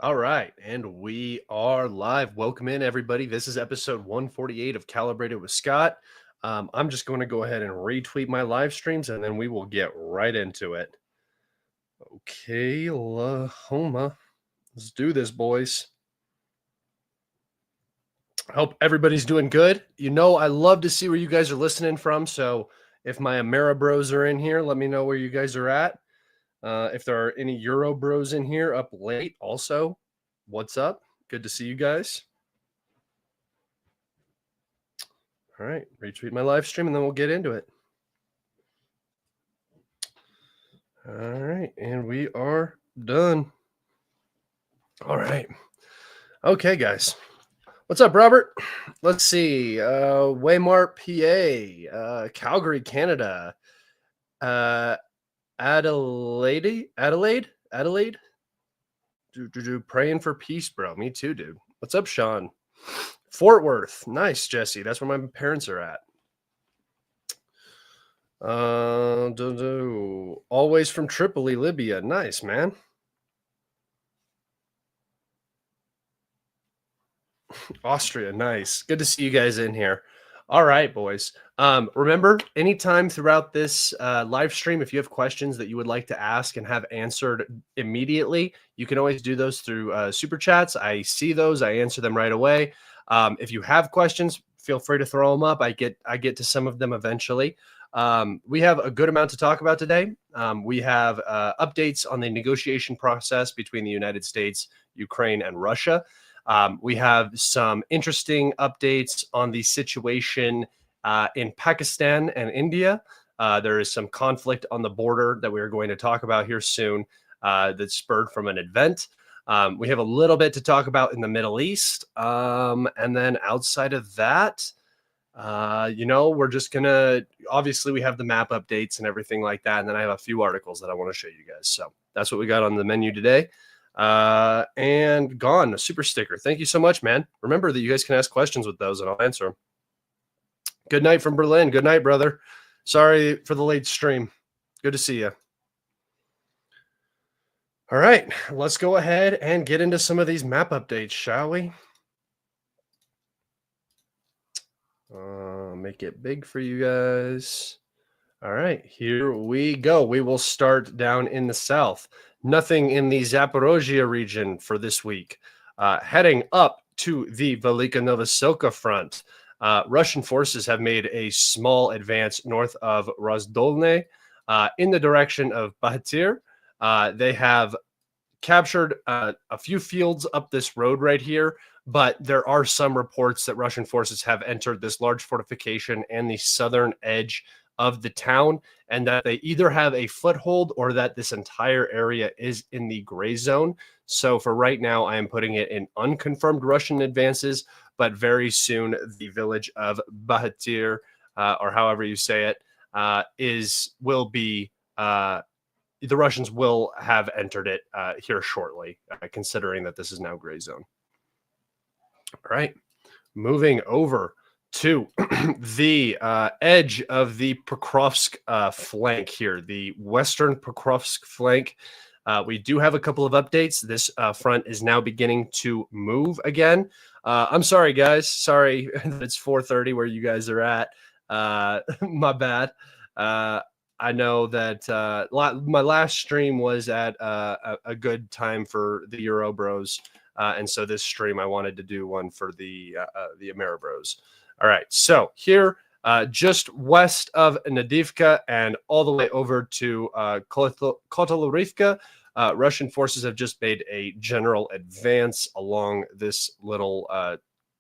All right, and we are live. Welcome in, everybody. This is episode 148 of Calibrated with Scott. I'm just going to go ahead and retweet my live streams, and then we will get right into it. Okay, Lahoma. Let's do this, boys. Hope everybody's doing good. You know, I love to see where you guys are listening from. So if my Amera bros are in here, let me know where you guys are at. If there are any Euro bros in here up late, also, what's up? Good to see you guys. All right, retweet my live stream and then we'll get into it. All right, and we are done. All right. Okay, guys. What's up, Robert? Let's see. Waymart, PA, Calgary, Canada, Adelaide. Praying for peace, bro. Me too, dude. What's up, Sean? Fort Worth. Nice, Jesse. That's where my parents are at. Always from Tripoli, Libya. Nice, man. Austria. Nice. Good to see you guys in here. All right, boys. Remember, anytime throughout this live stream, if you have questions that you would like to ask and have answered immediately, you can always do those through super chats. I see those. I answer them right away. If you have questions, feel free to throw them up. I get to some of them eventually. We have a good amount to talk about today. We have updates on the negotiation process between the United States, Ukraine, and Russia. We have some interesting updates on the situation in Pakistan and India. There is some conflict on the border that we are going to talk about here soon that's spurred from an event. We have a little bit to talk about in the Middle East. And then outside of that, we're just going to, obviously we have the map updates and everything like that. And then I have a few articles that I want to show you guys. So that's what we got on the menu today. And gone, a super sticker. Thank you so much, man. Remember that you guys can ask questions with those and I'll answer them. Good night from Berlin. Good night, brother. Sorry for the late stream. Good to see you. All right, let's go ahead and get into some of these map updates, shall we? Make it big for you guys. All right, here we go. We will start down in the south. Nothing in the Zaporosia region for this week. Heading up to the Velika Novosilka front, Russian forces have made a small advance north of Rozdolne in the direction of Bahatir. They have captured a few fields up this road right here, but there are some reports that Russian forces have entered this large fortification and the southern edge of the town, and that they either have a foothold or that this entire area is in the gray zone. So for right now, I am putting it in unconfirmed Russian advances, but very soon the village of Bahatir, or however you say it, will be the Russians will have entered it here shortly, considering that this is now gray zone. All right, moving over to the edge of the Pokrovsk flank here, the western Pokrovsk flank. We do have a couple of updates. This front is now beginning to move again. I'm sorry, guys. Sorry that it's 4:30 where you guys are at. My bad. I know that my last stream was at a good time for the Euro Bros. And so this stream, I wanted to do one for the Amera Bros. All right, so here, just west of Nadivka and all the way over to Kotelurivka, Russian forces have just made a general advance along this little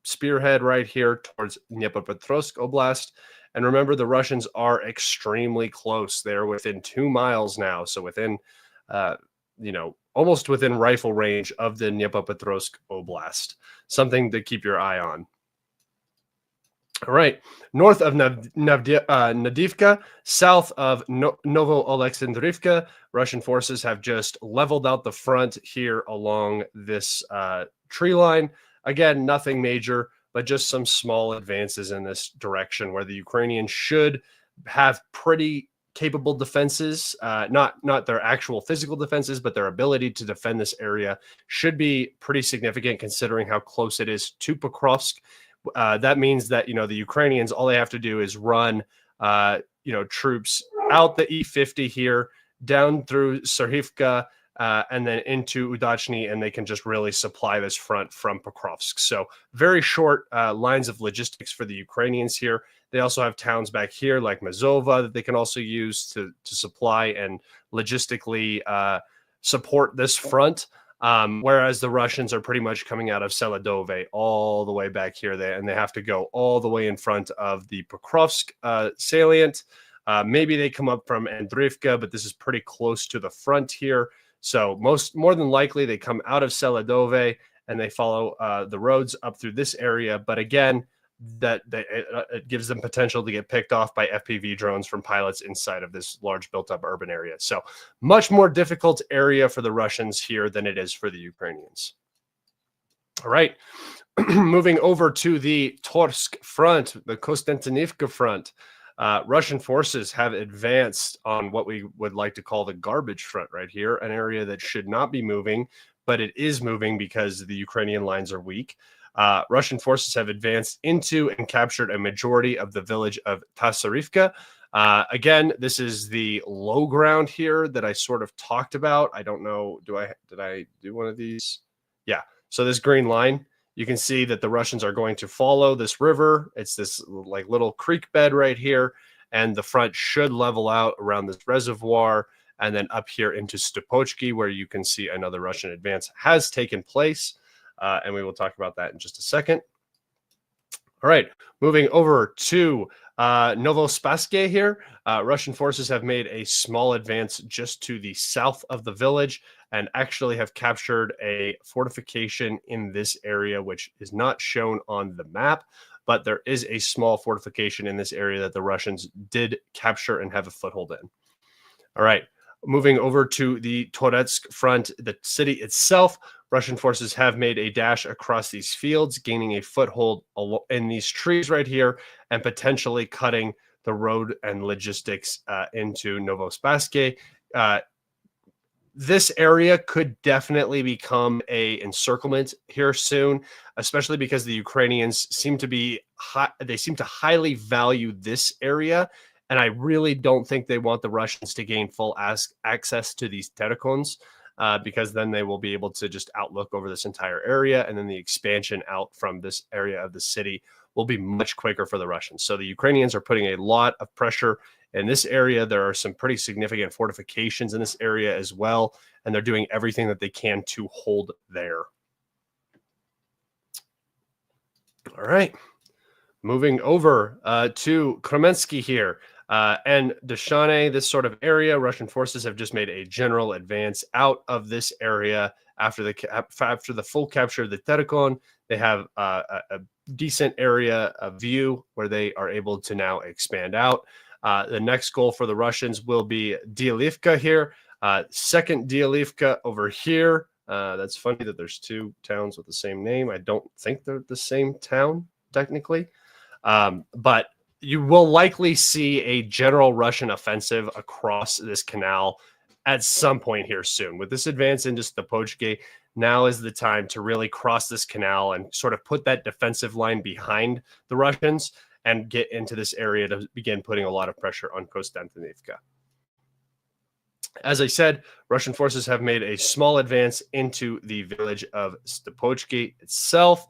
spearhead right here towards Dnipropetrovsk Oblast. And remember, the Russians are extremely close. They're within 2 miles now, so within, almost within rifle range of the Dnipropetrovsk Oblast. Something to keep your eye on. All right, north of Nadivka, south of Novo-Alexandrivka, Russian forces have just leveled out the front here along this tree line. Again, nothing major, but just some small advances in this direction where the Ukrainians should have pretty capable defenses, not their actual physical defenses, but their ability to defend this area should be pretty significant considering how close it is to Pokrovsk. That means that, the Ukrainians, all they have to do is run, troops out the E50 here, down through Serhivka, and then into Udachny, and they can just really supply this front from Pokrovsk. So very short lines of logistics for the Ukrainians here. They also have towns back here like Mazova that they can also use to supply and logistically support this front. Whereas the Russians are pretty much coming out of Seladove all the way back here, and they have to go all the way in front of the Pokrovsk salient. Maybe they come up from Andrivka, but this is pretty close to the front here. So more than likely they come out of Seladove and they follow the roads up through this area. But again, it gives them potential to get picked off by FPV drones from pilots inside of this large built-up urban area. So much more difficult area for the Russians here than it is for the Ukrainians. All right, moving over to the Torsk front, the Konstantinivka front. Russian forces have advanced on what we would like to call the garbage front right here, an area that should not be moving, but it is moving because the Ukrainian lines are weak. Russian forces have advanced into and captured a majority of the village of Tasarivka. Again, this is the low ground here that I sort of talked about. I don't know, did I do one of these? Yeah, so this green line, you can see that the Russians are going to follow this river. It's this like little creek bed right here, and the front should level out around this reservoir and then up here into Stopochki, where you can see another Russian advance has taken place. And we will talk about that in just a second. All right, moving over to Novospassky here. Russian forces have made a small advance just to the south of the village and actually have captured a fortification in this area, which is not shown on the map, but there is a small fortification in this area that the Russians did capture and have a foothold in. All right, moving over to the Toretsk front, the city itself, Russian forces have made a dash across these fields, gaining a foothold in these trees right here and potentially cutting the road and logistics into Novospassky. This area could definitely become a encirclement here soon, especially because the Ukrainians seem to highly value this area. And I really don't think they want the Russians to gain full access to these terracons. Because then they will be able to just outlook over this entire area, and then the expansion out from this area of the city will be much quicker for the Russians. So the Ukrainians are putting a lot of pressure in this area. There are some pretty significant fortifications in this area as well, and they're doing everything that they can to hold there. All right, moving over to Kremenski here. And Deshane, this sort of area, Russian forces have just made a general advance out of this area after the full capture of the Terrakon. They have a decent area of view where they are able to now expand out. The next goal for the Russians will be Dialivka here. Second Dialivka over here. That's funny that there's two towns with the same name. I don't think they're the same town technically, but you will likely see a general Russian offensive across this canal at some point here soon. With this advance into Stopochki, now is the time to really cross this canal and sort of put that defensive line behind the Russians and get into this area to begin putting a lot of pressure on Konstantinivka. As I said, Russian forces have made a small advance into the village of Stopochki itself.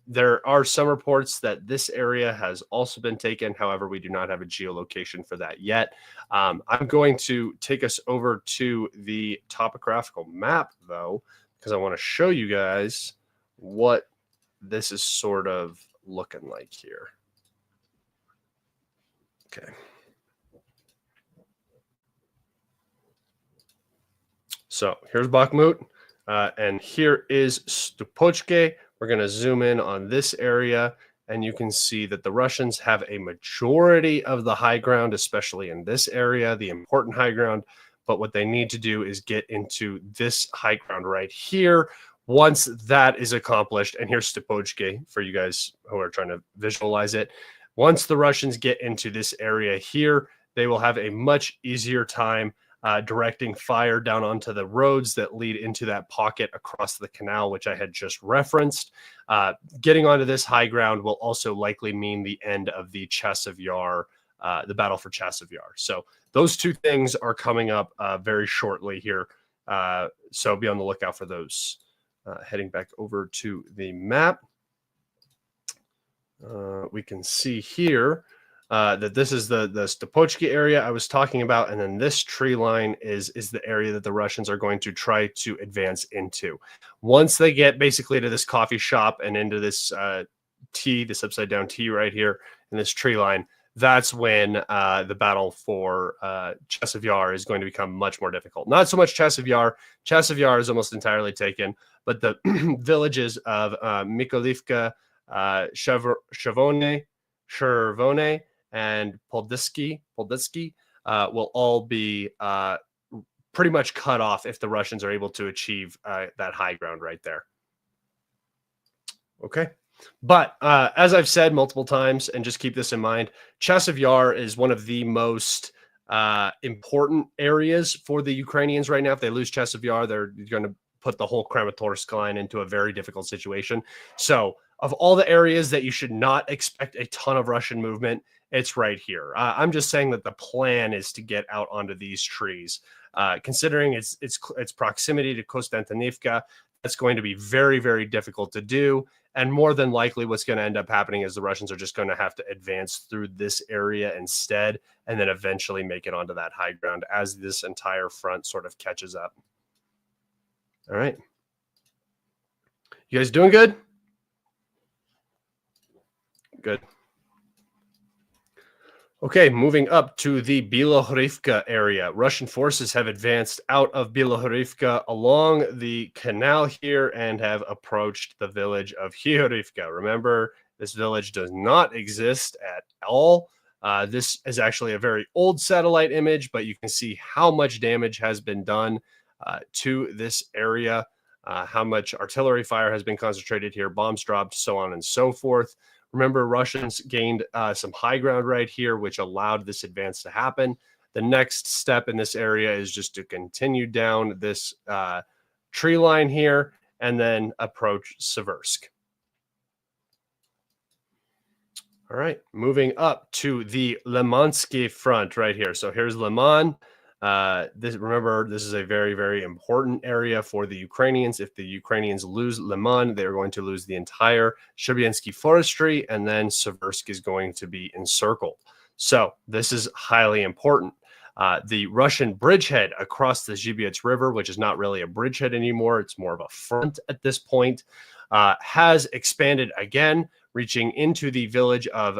There are some reports that this area has also been taken. However, we do not have a geolocation for that yet. I'm going to take us over to the topographical map, though, because I want to show you guys what this is sort of looking like here. Okay. So here's Bakhmut, and here is Stopochki. We're going to zoom in on this area, and you can see that the Russians have a majority of the high ground, especially in this area, the important high ground. But what they need to do is get into this high ground right here. Once that is accomplished, and here's Stopochki for you guys who are trying to visualize it. Once the Russians get into this area here, they will have a much easier time directing fire down onto the roads that lead into that pocket across the canal, which I had just referenced. Getting onto this high ground will also likely mean the end of the Chasiv Yar, the battle for Chasiv Yar. So those two things are coming up very shortly here. So be on the lookout for those. Heading back over to the map, we can see here that this is the Stopochki area I was talking about, and then this tree line is the area that the Russians are going to try to advance into. Once they get basically to this coffee shop and into this T, this upside down T right here in this tree line, that's when the battle for Chasiv Yar is going to become much more difficult. Not so much Chasiv Yar. Chasiv Yar is almost entirely taken, but the villages of Mykolivka, Chervone, and Polditsky will all be pretty much cut off if the Russians are able to achieve that high ground right there. Okay. But as I've said multiple times, and just keep this in mind, Chasiv Yar is one of the most important areas for the Ukrainians right now. If they lose Chasiv Yar, they're going to put the whole Kramatorsk line into a very difficult situation. So of all the areas that you should not expect a ton of Russian movement, it's right here. I'm just saying that the plan is to get out onto these trees. Considering its proximity to Konstantinivka, that's going to be very, very difficult to do. And more than likely, what's going to end up happening is the Russians are just going to have to advance through this area instead, and then eventually make it onto that high ground as this entire front sort of catches up. All right. You guys doing good? Good. Okay, moving up to the Bilohorivka area. Russian forces have advanced out of Bilohorivka along the canal here and have approached the village of Hyorivka. Remember, this village does not exist at all. This is actually a very old satellite image, but you can see how much damage has been done to this area, how much artillery fire has been concentrated here, bombs dropped, so on and so forth. Remember, Russians gained some high ground right here, which allowed this advance to happen. The next step in this area is just to continue down this tree line here and then approach Seversk. All right, moving up to the Lemanski front right here. So here's Leman. Remember, this is a very, very important area for the Ukrainians. If the Ukrainians lose Leman, they're going to lose the entire Shchebiensky forestry, and then Seversk is going to be encircled. So this is highly important. The Russian bridgehead across the Zhibyets River, which is not really a bridgehead anymore, it's more of a front at this point, has expanded again, reaching into the village of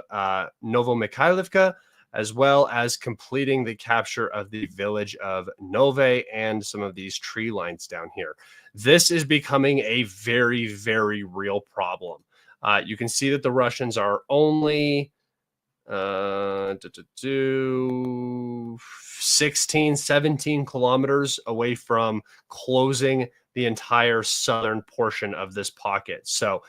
Novomykhailivka, as well as completing the capture of the village of Nove and some of these tree lines down here. This is becoming a very, very real problem. You can see that the Russians are only 16, 17 kilometers away from closing the entire southern portion of this pocket. So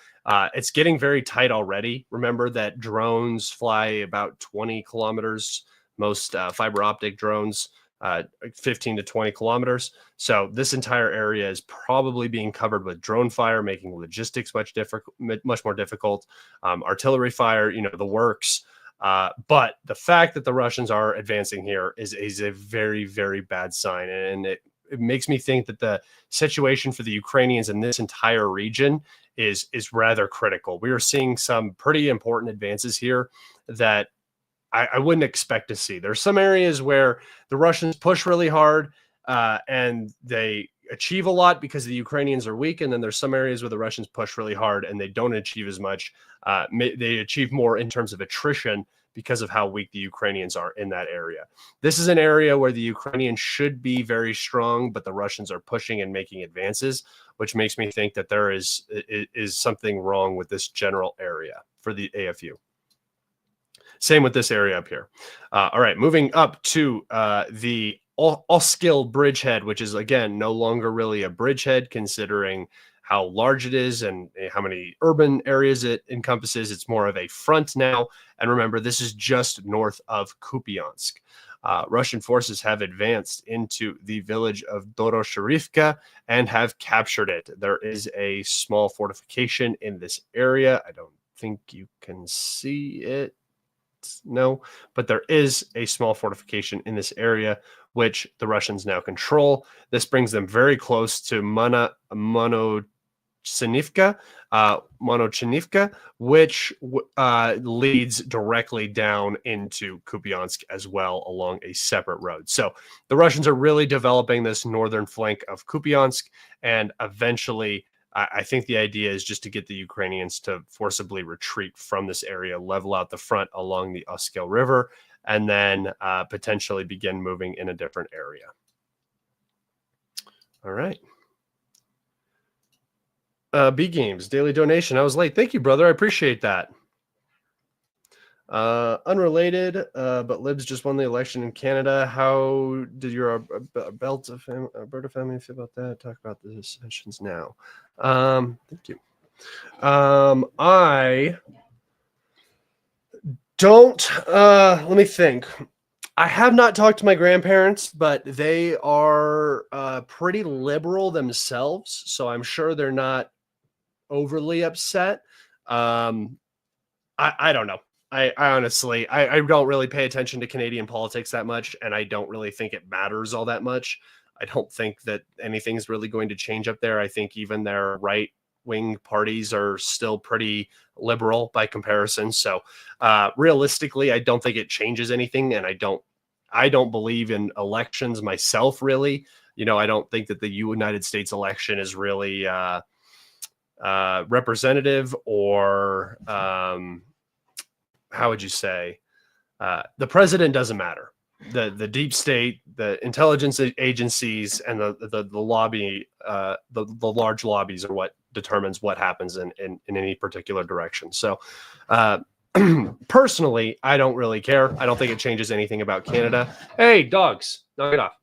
it's getting very tight already. Remember that drones fly about 20 kilometers, most fiber optic drones, 15 to 20 kilometers. So this entire area is probably being covered with drone fire, making logistics much more difficult. Artillery fire, the works. But the fact that the Russians are advancing here is a very, very bad sign. And it makes me think that the situation for the Ukrainians in this entire region is rather critical. We are seeing some pretty important advances here that I wouldn't expect to see. There's some areas where the Russians push really hard and they achieve a lot because the Ukrainians are weak. And then there's some areas where the Russians push really hard and they don't achieve as much. They achieve more in terms of attrition because of how weak the Ukrainians are in that area. This is an area where the Ukrainians should be very strong, but the Russians are pushing and making advances, which makes me think that there is something wrong with this general area for the AFU. Same with this area up here. All right, moving up to the Oscill bridgehead, which is, again, no longer really a bridgehead considering how large it is and how many urban areas it encompasses. It's more of a front now. And remember, this is just north of Kupiansk. Russian forces have advanced into the village of Dorosharivka and have captured it. There is a small fortification in this area. I don't think you can see it. No, but there is a small fortification in this area, which the Russians now control. This brings them very close to Monochenivka, which leads directly down into Kupiansk as well along a separate road. So the Russians are really developing this northern flank of Kupiansk, and eventually I think the idea is just to get the Ukrainians to forcibly retreat from this area, level out the front along the Oscill River, and then potentially begin moving in a different area. All right. B Games, daily donation. I was late. Thank you, brother. I appreciate that. Unrelated, but Libs just won the election in Canada. How did your Alberta family feel about that? Talk about the dissensions now. Thank you. I don't, let me think. I have not talked to my grandparents, but they are pretty liberal themselves, so I'm sure they're not overly upset. I don't know. I honestly, I don't really pay attention to Canadian politics that much, and I don't really think it matters all that much. I don't think that anything's really going to change up there. I think even their right-wing parties are still pretty liberal by comparison. So realistically, I don't think it changes anything, and I don't believe in elections myself, really. You know, I don't think that the United States election is really representative or how would you say? The president doesn't matter. The deep state, the intelligence agencies, and the lobby, the large lobbies are what determines what happens in any particular direction. So personally, I don't really care. I don't think it changes anything about Canada. Hey, dogs, knock it off.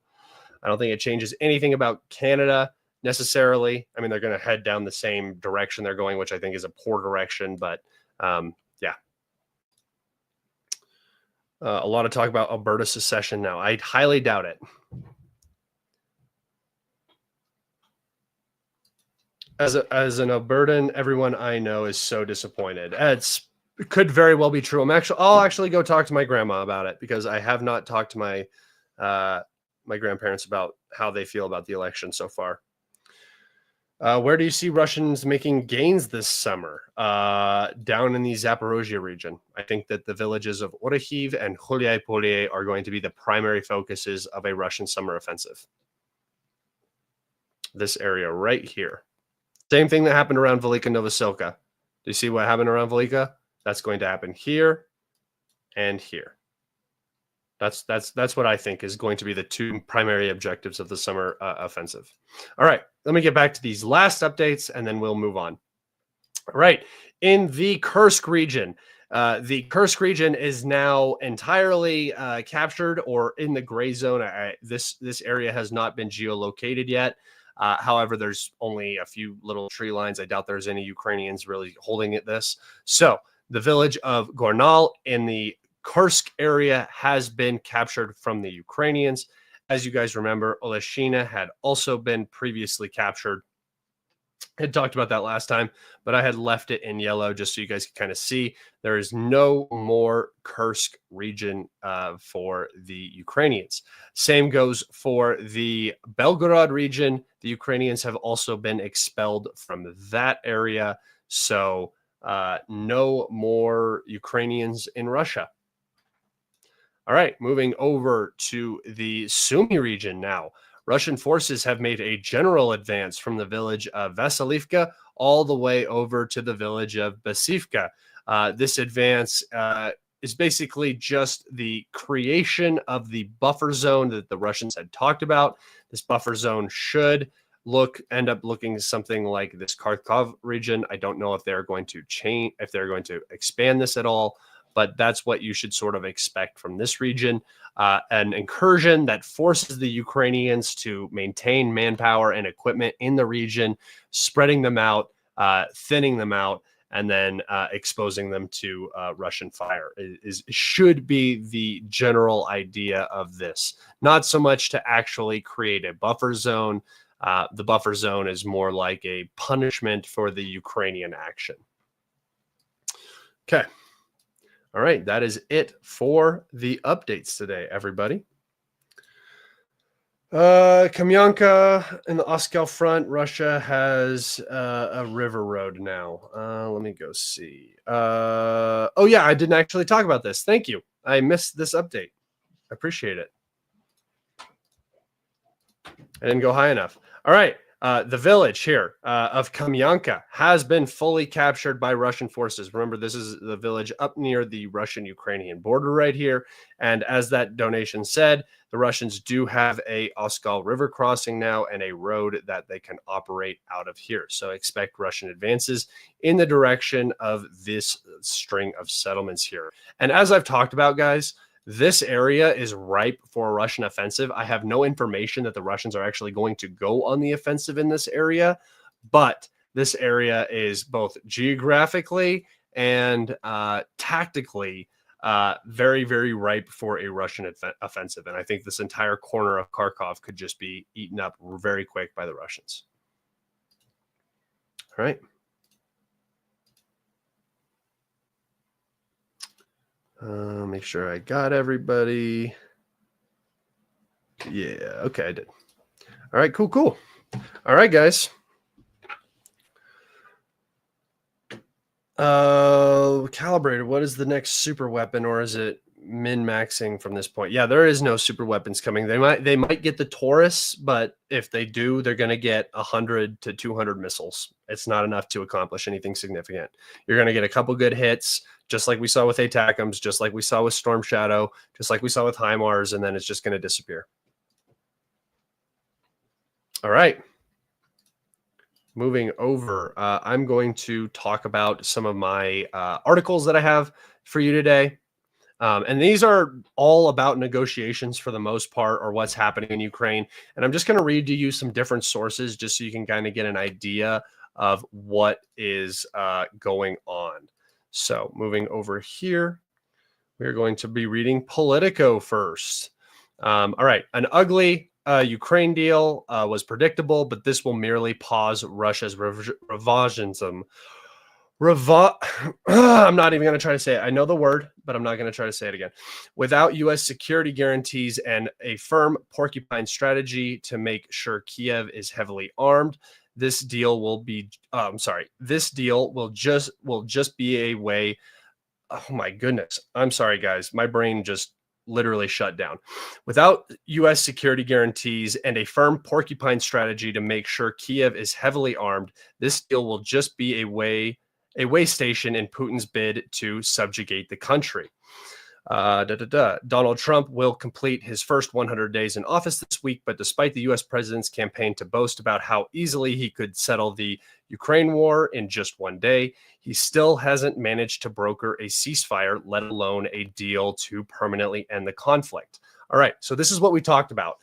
I don't think it changes anything about Canada necessarily. I mean, they're going to head down the same direction they're going, which I think is a poor direction, but yeah. A lot of talk about Alberta secession now. I highly doubt it. As an Albertan, everyone I know is so disappointed. It could very well be true. I'll actually go talk to my grandma about it, because I have not talked to my my grandparents about how they feel about the election so far. Where do you see Russians making gains this summer? Down in the Zaporosia region. I think that the villages of Orikhiv and Khulyai-Polye are going to be the primary focuses of a Russian summer offensive. This area right here. Same thing that happened around Velika Novoselka. Do you see what happened around Velika? That's going to happen here and here. That's what I think is going to be the two primary objectives of the summer offensive. All right, let me get back to these last updates, and then we'll move on. All right, in the Kursk region, the Kursk region is now entirely captured or in the gray zone. This area has not been geolocated yet. However, there's only a few little tree lines. I doubt there's any Ukrainians really holding this. So the village of Gornal in the Kursk area has been captured from the Ukrainians. As you guys remember, Oleshina had also been previously captured. I had talked about that last time, but I had left it in yellow just so you guys can kind of see. There is no more Kursk region for the Ukrainians. Same goes for the Belgorod region. The Ukrainians have also been expelled from that area. So no more Ukrainians in Russia. All right, moving over to the Sumy region now. Russian forces have made a general advance from the village of Vasilivka all the way over to the village of Basivka. This advance is basically just the creation of the buffer zone that the Russians had talked about. This buffer zone should end up looking something like this Karkov region. I don't know if they're going to change, if they're going to expand this at all, but that's what you should sort of expect from this region. An incursion that forces the Ukrainians to maintain manpower and equipment in the region, spreading them out, thinning them out, and then exposing them to Russian fire should be the general idea of this. Not so much to actually create a buffer zone. The buffer zone is more like a punishment for the Ukrainian action. Okay. All right. That is it for the updates today, everybody. Kamyanka in the Oscill front, Russia has a river road now. Let me go see. Oh yeah, I didn't actually talk about this. Thank you. I missed this update. I appreciate it. I didn't go high enough. All right. The village here of Kamyanka has been fully captured by Russian forces. Remember, this is the village up near the Russian-Ukrainian border right here. And as that donation said, the Russians do have a Oscill River crossing now and a road that they can operate out of here. So expect Russian advances in the direction of this string of settlements here. And as I've talked about, guys, this area is ripe for a Russian offensive. I have no information that the Russians are actually going to go on the offensive in this area, but this area is both geographically and tactically very, very ripe for a Russian offensive. And I think this entire corner of Karkov could just be eaten up very quick by the Russians. All right. Make sure I got everybody. Yeah, okay, I did. All right, cool. All right, guys. Calibrated, what is the next super weapon, or is it min-maxing from this point? Yeah, there is no super weapons coming. They might get the Taurus, but if they do, they're going to get 100 to 200 missiles. It's not enough to accomplish anything significant. You're going to get a couple good hits, just like we saw with ATACMs, just like we saw with Storm Shadow, just like we saw with HIMARS, and then it's just going to disappear. All right. Moving over, I'm going to talk about some of my articles that I have for you today. And these are all about negotiations for the most part, or what's happening in Ukraine. And I'm just going to read to you some different sources just so you can kind of get an idea of what is going on. So moving over here, we're going to be reading Politico first. All right. An ugly Ukraine deal was predictable, but this will merely pause Russia's revanchism. I'm not even going to try to say it. I know the word, but I'm not going to try to say it again. Without U.S. security guarantees and a firm porcupine strategy to make sure Kiev is heavily armed, this deal will be. This deal will just be a way. Oh my goodness! I'm sorry, guys. My brain just literally shut down. Without U.S. security guarantees and a firm porcupine strategy to make sure Kiev is heavily armed, this deal will just be a way station in Putin's bid to subjugate the country. Donald Trump will complete his first 100 days in office this week, but despite the U.S. president's campaign to boast about how easily he could settle the Ukraine war in just one day, he still hasn't managed to broker a ceasefire, let alone a deal to permanently end the conflict. All right, so this is what we talked about.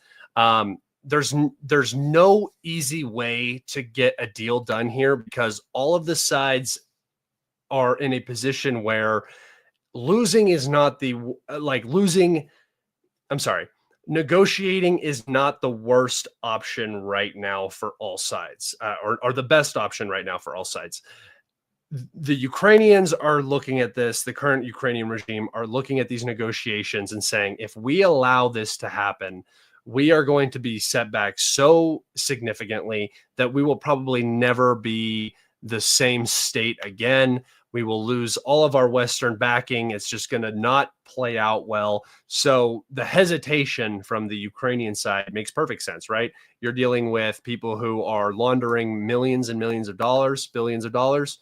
There's no easy way to get a deal done here because all of the sides are in a position where negotiating is not the worst option right now for all sides, or the best option right now for all sides. The Ukrainians are looking at this, the current Ukrainian regime are looking at these negotiations and saying, if we allow this to happen, we are going to be set back so significantly that we will probably never be the same state again. We will lose all of our Western backing. It's just going to not play out well. So the hesitation from the Ukrainian side makes perfect sense, right? You're dealing with people who are laundering millions and millions of dollars, billions of dollars.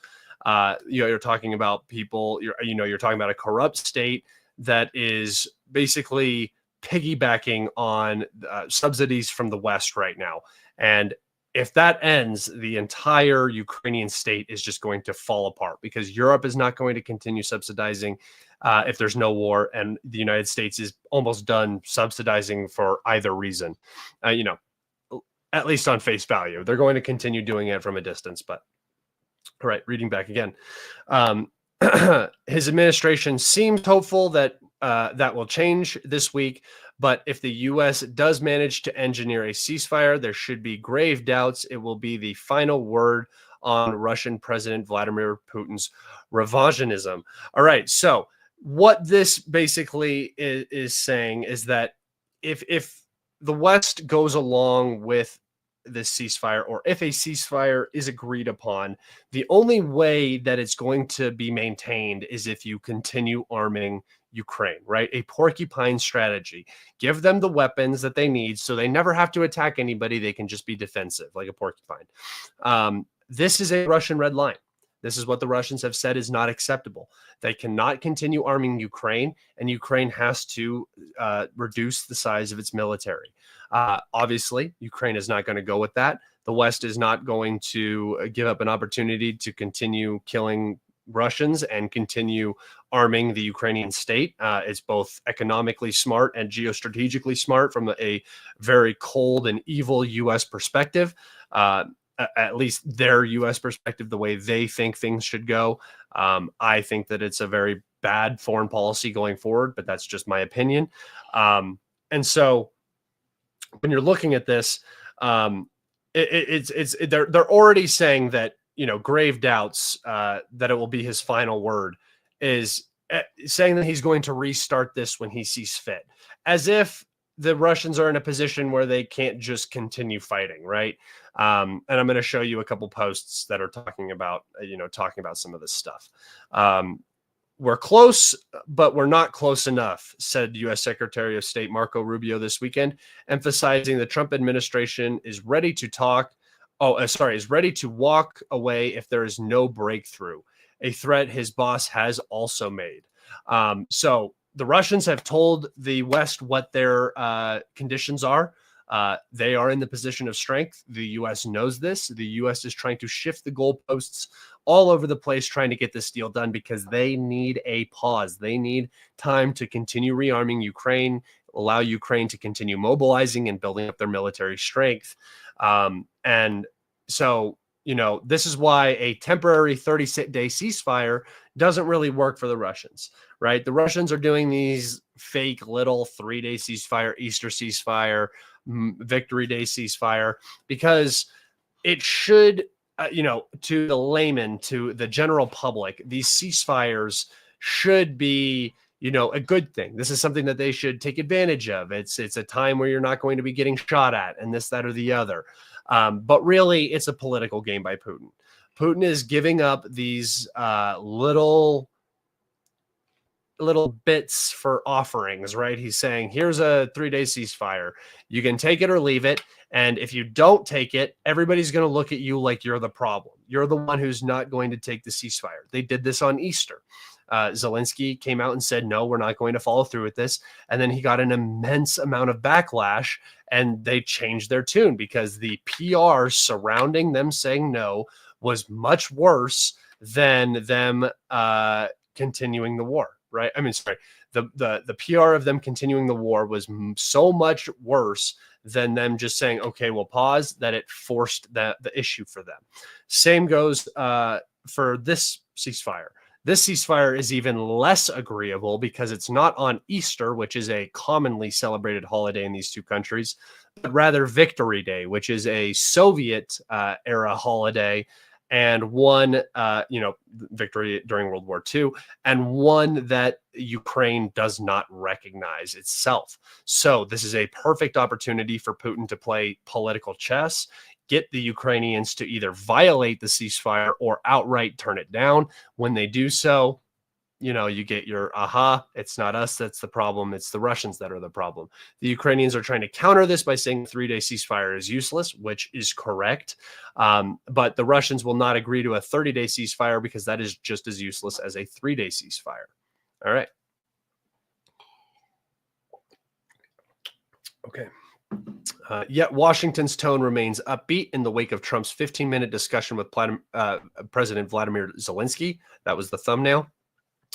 You're talking about people, you're talking about a corrupt state that is basically piggybacking on subsidies from the West right now. And if that ends, the entire Ukrainian state is just going to fall apart because Europe is not going to continue subsidizing if there's no war, and the United States is almost done subsidizing for either reason. At least on face value, they're going to continue doing it from a distance. But All right, reading back again. His administration seems hopeful that that will change this week. But if the U.S. does manage to engineer a ceasefire, there should be grave doubts it will be the final word on Russian President Vladimir Putin's revancheism. All right, so what this basically is saying is that if the West goes along with this ceasefire, or if a ceasefire is agreed upon, the only way that it's going to be maintained is if you continue arming Ukraine, right? A porcupine strategy. Give them the weapons that they need so they never have to attack anybody. They can just be defensive like a porcupine. This is a Russian red line. This is what the Russians have said is not acceptable. They cannot continue arming Ukraine, and Ukraine has to reduce the size of its military. Obviously, Ukraine is not going to go with that. The West is not going to give up an opportunity to continue killing Russians and continue arming the Ukrainian state. It's both economically smart and geostrategically smart from a very cold and evil U.S. perspective. At least their U.S. perspective, the way they think things should go. I think that it's a very bad foreign policy going forward, but that's just my opinion. And so when you're looking at this, they're already saying that, you know, grave doubts that it will be his final word, is saying that he's going to restart this when he sees fit, as if the Russians are in a position where they can't just continue fighting, right? And I'm going to show you a couple posts that are talking about some of this stuff. We're close, but we're not close enough, said U.S. Secretary of State Marco Rubio this weekend, emphasizing the Trump administration is ready to walk away if there is no breakthrough, a threat his boss has also made. So the Russians have told the West what their conditions are. They are in the position of strength. The U.S. knows this. The U.S. is trying to shift the goalposts all over the place, trying to get this deal done because they need a pause. They need time to continue rearming Ukraine, allow Ukraine to continue mobilizing and building up their military strength. And so, you know, this is why a temporary 30-day ceasefire doesn't really work for the Russians, right? The Russians are doing these fake little 3-day ceasefire, Easter ceasefire, Victory Day ceasefire, because it should, to the layman, to the general public, these ceasefires should be, a good thing. This is something that they should take advantage of. It's a time where you're not going to be getting shot at and this, that, or the other. But really, it's a political game by Putin. Putin is giving up these little bits for offerings, right? He's saying, here's a 3-day ceasefire. You can take it or leave it. And if you don't take it, everybody's going to look at you like you're the problem. You're the one who's not going to take the ceasefire. They did this on Easter. Zelensky came out and said, no, we're not going to follow through with this. And then he got an immense amount of backlash, and they changed their tune because the PR surrounding them saying no was much worse than them continuing the war, right? I mean, sorry, the PR of them continuing the war was so much worse than them just saying, okay, we'll pause, that it forced the issue for them. Same goes for this ceasefire. This ceasefire is even less agreeable because it's not on Easter, which is a commonly celebrated holiday in these two countries, but rather Victory Day, which is a Soviet era holiday, and one, victory during World War II, and one that Ukraine does not recognize itself. So this is a perfect opportunity for Putin to play political chess, get the Ukrainians to either violate the ceasefire or outright turn it down. When they do so, you get your, it's not us that's the problem. It's the Russians that are the problem. The Ukrainians are trying to counter this by saying 3-day ceasefire is useless, which is correct. But the Russians will not agree to a 30-day ceasefire because that is just as useless as a 3-day ceasefire. All right. Okay. Yet Washington's tone remains upbeat in the wake of Trump's 15-minute discussion with President Vladimir Zelensky. That was the thumbnail.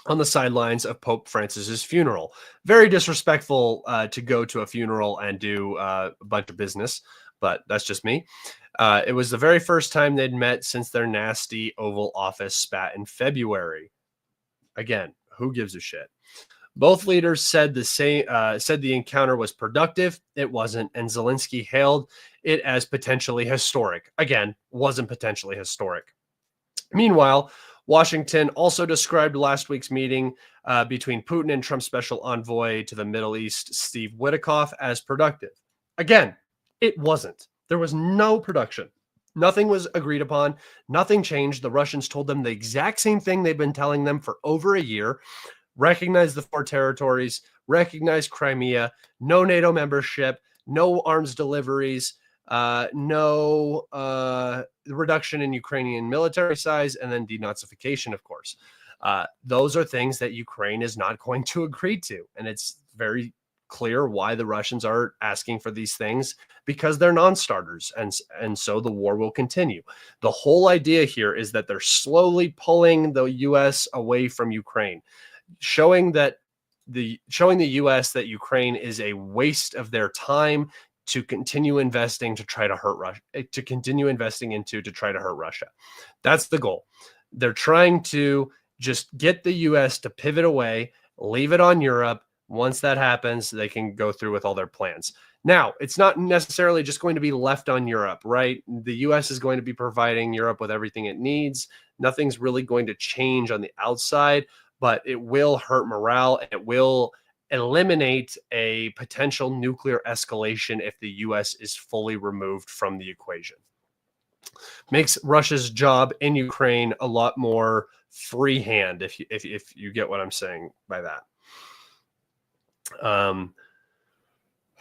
On the sidelines of Pope Francis's funeral. Very disrespectful to go to a funeral and do a bunch of business, but that's just me. It was the very first time they'd met since their nasty Oval Office spat in February. Again, who gives a shit? Both leaders said the encounter was productive. It wasn't, and Zelensky hailed it as potentially historic. Again, wasn't potentially historic. Meanwhile, Washington also described last week's meeting between Putin and Trump's special envoy to the Middle East, Steve Witkoff, as productive. Again, it wasn't. There was no production. Nothing was agreed upon. Nothing changed. The Russians told them the exact same thing they've been telling them for over a year. Recognize the 4 territories, recognize Crimea, no NATO membership, no arms deliveries, no reduction in Ukrainian military size, and then denazification, of course. Those are things that Ukraine is not going to agree to. And it's very clear why the Russians are asking for these things, because they're non-starters. And so the war will continue. The whole idea here is that they're slowly pulling the U.S. away from Ukraine, showing the U.S. that Ukraine is a waste of their time to continue investing to try to hurt Russia, to continue investing into to try to hurt Russia. That's the goal. They're trying to just get the U.S. to pivot away, leave it on Europe. Once that happens, they can go through with all their plans. Now, it's not necessarily just going to be left on Europe, right? The U.S. is going to be providing Europe with everything it needs. Nothing's really going to change on the outside, but it will hurt morale, and it will eliminate a potential nuclear escalation if the U.S. is fully removed from the equation. Makes Russia's job in Ukraine a lot more freehand, if you get what I'm saying by that.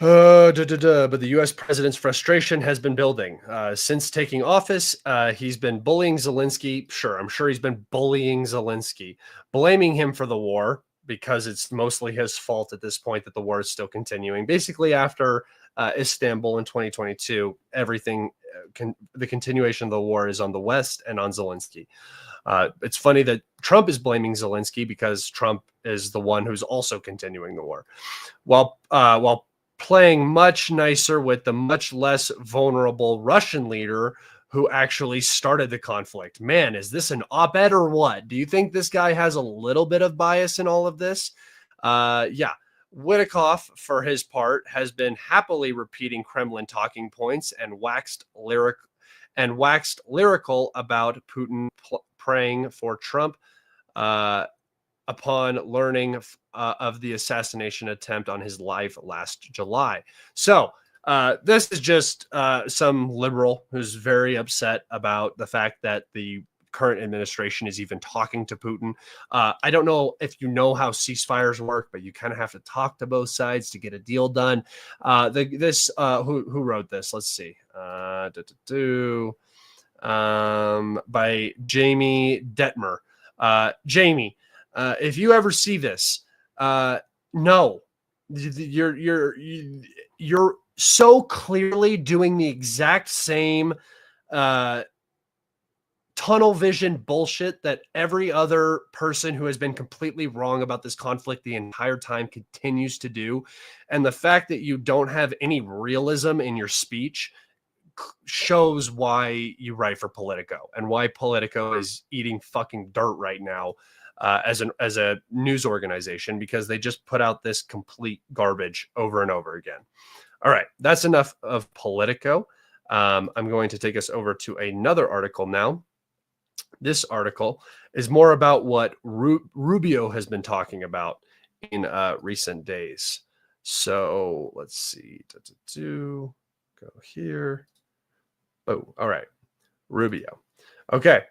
But the U.S. president's frustration has been building. Since taking office, he's been bullying Zelensky. Sure, I'm sure he's been bullying Zelensky, blaming him for the war, because it's mostly his fault at this point that the war is still continuing. Basically, after Istanbul in 2022, everything, the continuation of the war is on the West and on Zelensky. It's funny that Trump is blaming Zelensky, because Trump is the one who's also continuing the war, while playing much nicer with the much less vulnerable Russian leader who actually started the conflict. Man, is this an op-ed or what? Do you think this guy has a little bit of bias in all of this? Yeah. Witkoff, for his part, has been happily repeating Kremlin talking points and waxed lyrical about Putin praying for Trump upon learning of the assassination attempt on his life last July. So this is just some liberal who's very upset about the fact that the current administration is even talking to Putin. I don't know if you know how ceasefires work, but you kind of have to talk to both sides to get a deal done. Who wrote this? Let's see. By Jamie Detmer. Jamie, if you ever see this, no, you're so clearly doing the exact same tunnel vision bullshit that every other person who has been completely wrong about this conflict the entire time continues to do. And the fact that you don't have any realism in your speech shows why you write for Politico, and why Politico is eating fucking dirt right now as a news organization, because they just put out this complete garbage over and over again. All right, that's enough of Politico. I'm going to take us over to another article now. This article is more about what Rubio has been talking about in recent days. So let's see. Go here. Oh, all right. Rubio. Okay.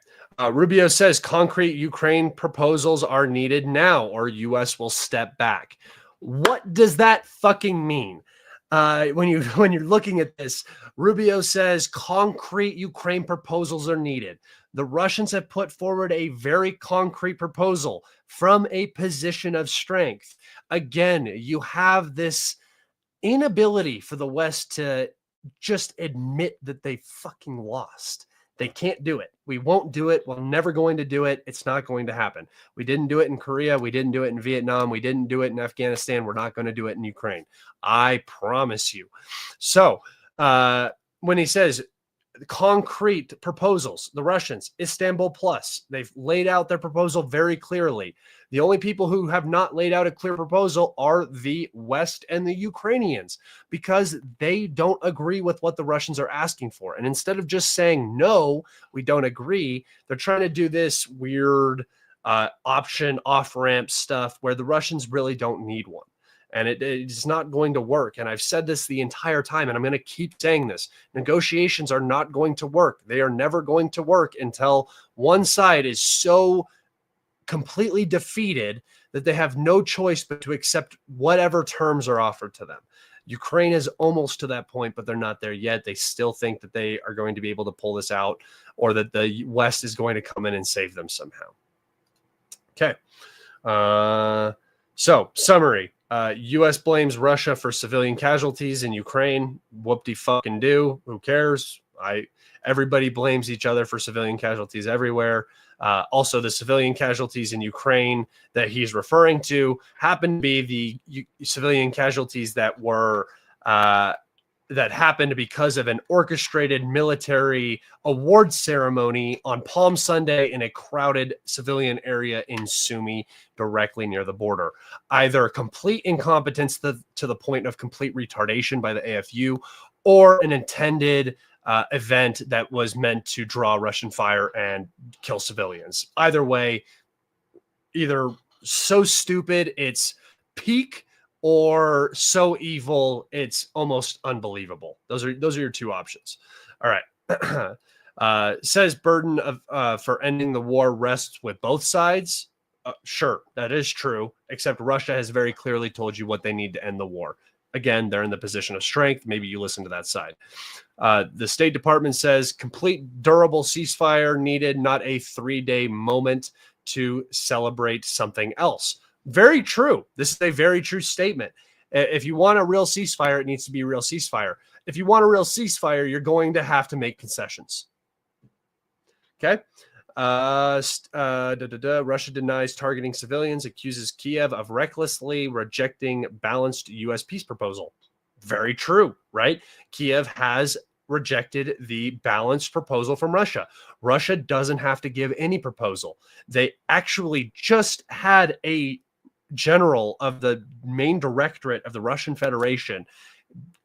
Rubio says concrete Ukraine proposals are needed now, or U.S. will step back. What does that fucking mean? When you're looking at this, Rubio says concrete Ukraine proposals are needed. The Russians have put forward a very concrete proposal from a position of strength. Again, you have this inability for the West to just admit that they fucking lost. They can't do it. We won't do it. We're never going to do it. It's not going to happen. We didn't do it in Korea. We didn't do it in Vietnam. We didn't do it in Afghanistan. We're not going to do it in Ukraine. I promise you. So when he says concrete proposals. The Russians, Istanbul Plus, they've laid out their proposal very clearly. The only people who have not laid out a clear proposal are the West and the Ukrainians, because they don't agree with what the Russians are asking for. And instead of just saying, no, we don't agree, they're trying to do this weird option off-ramp stuff where the Russians really don't need one. And it's not going to work. And I've said this the entire time, and I'm going to keep saying this. Negotiations are not going to work. They are never going to work until one side is so completely defeated that they have no choice but to accept whatever terms are offered to them. Ukraine is almost to that point, but they're not there yet. They still think that they are going to be able to pull this out, or that the West is going to come in and save them somehow. Okay. So, summary. U.S. blames Russia for civilian casualties in Ukraine. Whoop-de-fucking-do. Who cares? Everybody blames each other for civilian casualties everywhere. Also, the civilian casualties in Ukraine that he's referring to happen to be the civilian casualties that were that happened because of an orchestrated military award ceremony on Palm Sunday in a crowded civilian area in Sumy, directly near the border. Either complete incompetence to the point of complete retardation by the AFU, or an intended event that was meant to draw Russian fire and kill civilians. Either way, either so stupid it's peak, or so evil it's almost unbelievable. Those are your two options. All right. Says burden of for ending the war rests with both sides. Sure, that is true, except Russia has very clearly told you what they need to end the war. Again, they're in the position of strength. Maybe you listen to that side. The State Department says complete durable ceasefire needed, not a 3-day moment to celebrate something else. Very true. This is a very true statement. If you want a real ceasefire, it needs to be a real ceasefire. If you want a real ceasefire, you're going to have to make concessions. Okay. Russia denies targeting civilians, accuses Kiev of recklessly rejecting balanced U.S. peace proposal. Very true, right? Kiev has rejected the balanced proposal from Russia. Russia doesn't have to give any proposal. They actually just had a general of the main directorate of the Russian Federation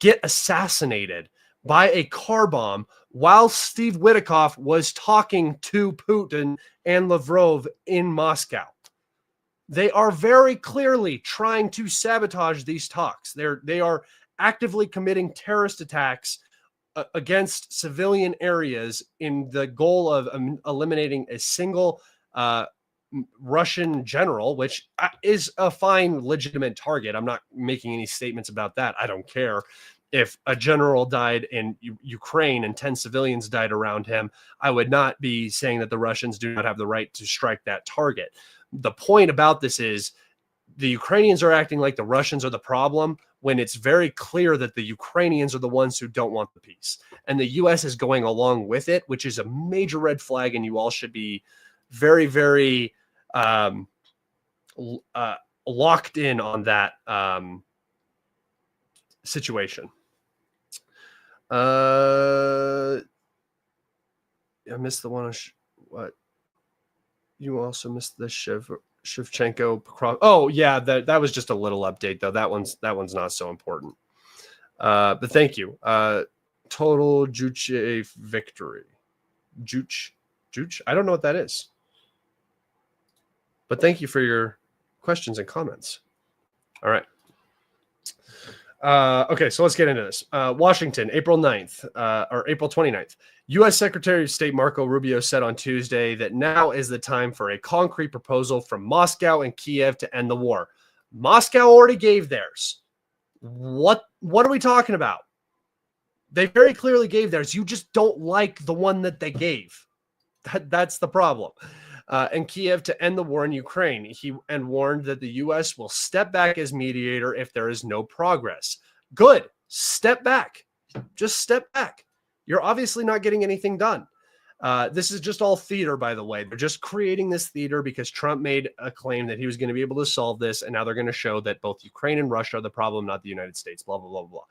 get assassinated by a car bomb while Steve Witkoff was talking to Putin and Lavrov in Moscow. They are very clearly trying to sabotage these talks. They are actively committing terrorist attacks against civilian areas in the goal of eliminating a single Russian general, which is a fine, legitimate target. I'm not making any statements about that. I don't care. If a general died in Ukraine and 10 civilians died around him, I would not be saying that the Russians do not have the right to strike that target. The point about this is the Ukrainians are acting like the Russians are the problem, when it's very clear that the Ukrainians are the ones who don't want the peace. And the U.S. is going along with it, which is a major red flag, and you all should be very, very locked in on that situation. I missed the one. What? You also missed the Shevchenko. Oh yeah, that was just a little update though. That one's not so important. But thank you. Total Juche victory. Juch. I don't know what that is. But thank you for your questions and comments. All right. Okay, so let's get into this. Washington, April 9th, or April 29th. U.S. Secretary of State Marco Rubio said on Tuesday that now is the time for a concrete proposal from Moscow and Kiev to end the war. Moscow already gave theirs. What are we talking about? They very clearly gave theirs. You just don't like the one that they gave. That's the problem. And Kiev to end the war in Ukraine. He warned that the U.S. will step back as mediator if there is no progress. Good. Step back. Just step back. You're obviously not getting anything done. This is just all theater, by the way. They're just creating this theater because Trump made a claim that he was going to be able to solve this, and now they're going to show that both Ukraine and Russia are the problem, not the United States, blah, blah, blah, blah.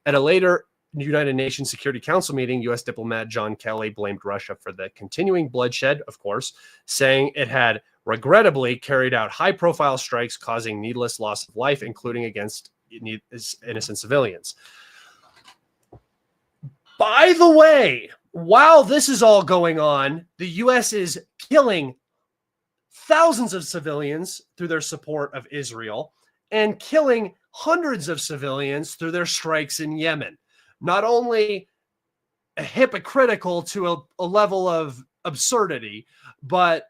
At a later United Nations Security Council meeting, U.S. diplomat John Kelly blamed Russia for the continuing bloodshed, of course, saying it had regrettably carried out high-profile strikes causing needless loss of life, including against innocent civilians. By the way, while this is all going on, the U.S. is killing thousands of civilians through their support of Israel and killing hundreds of civilians through their strikes in Yemen. Not only hypocritical to a level of absurdity, but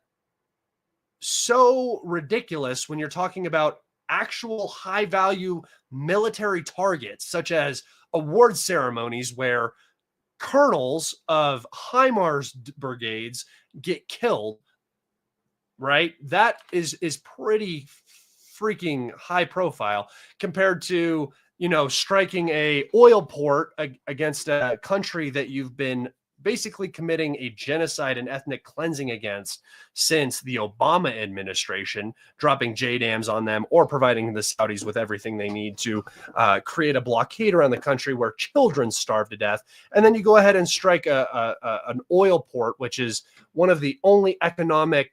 so ridiculous when you're talking about actual high-value military targets, such as award ceremonies where colonels of HIMARS brigades get killed, right? That is pretty freaking high profile compared to, you know, striking a oil port against a country that you've been basically committing a genocide and ethnic cleansing against since the Obama administration, dropping JDAMs on them or providing the Saudis with everything they need to create a blockade around the country where children starve to death. And then you go ahead and strike an oil port, which is one of the only economically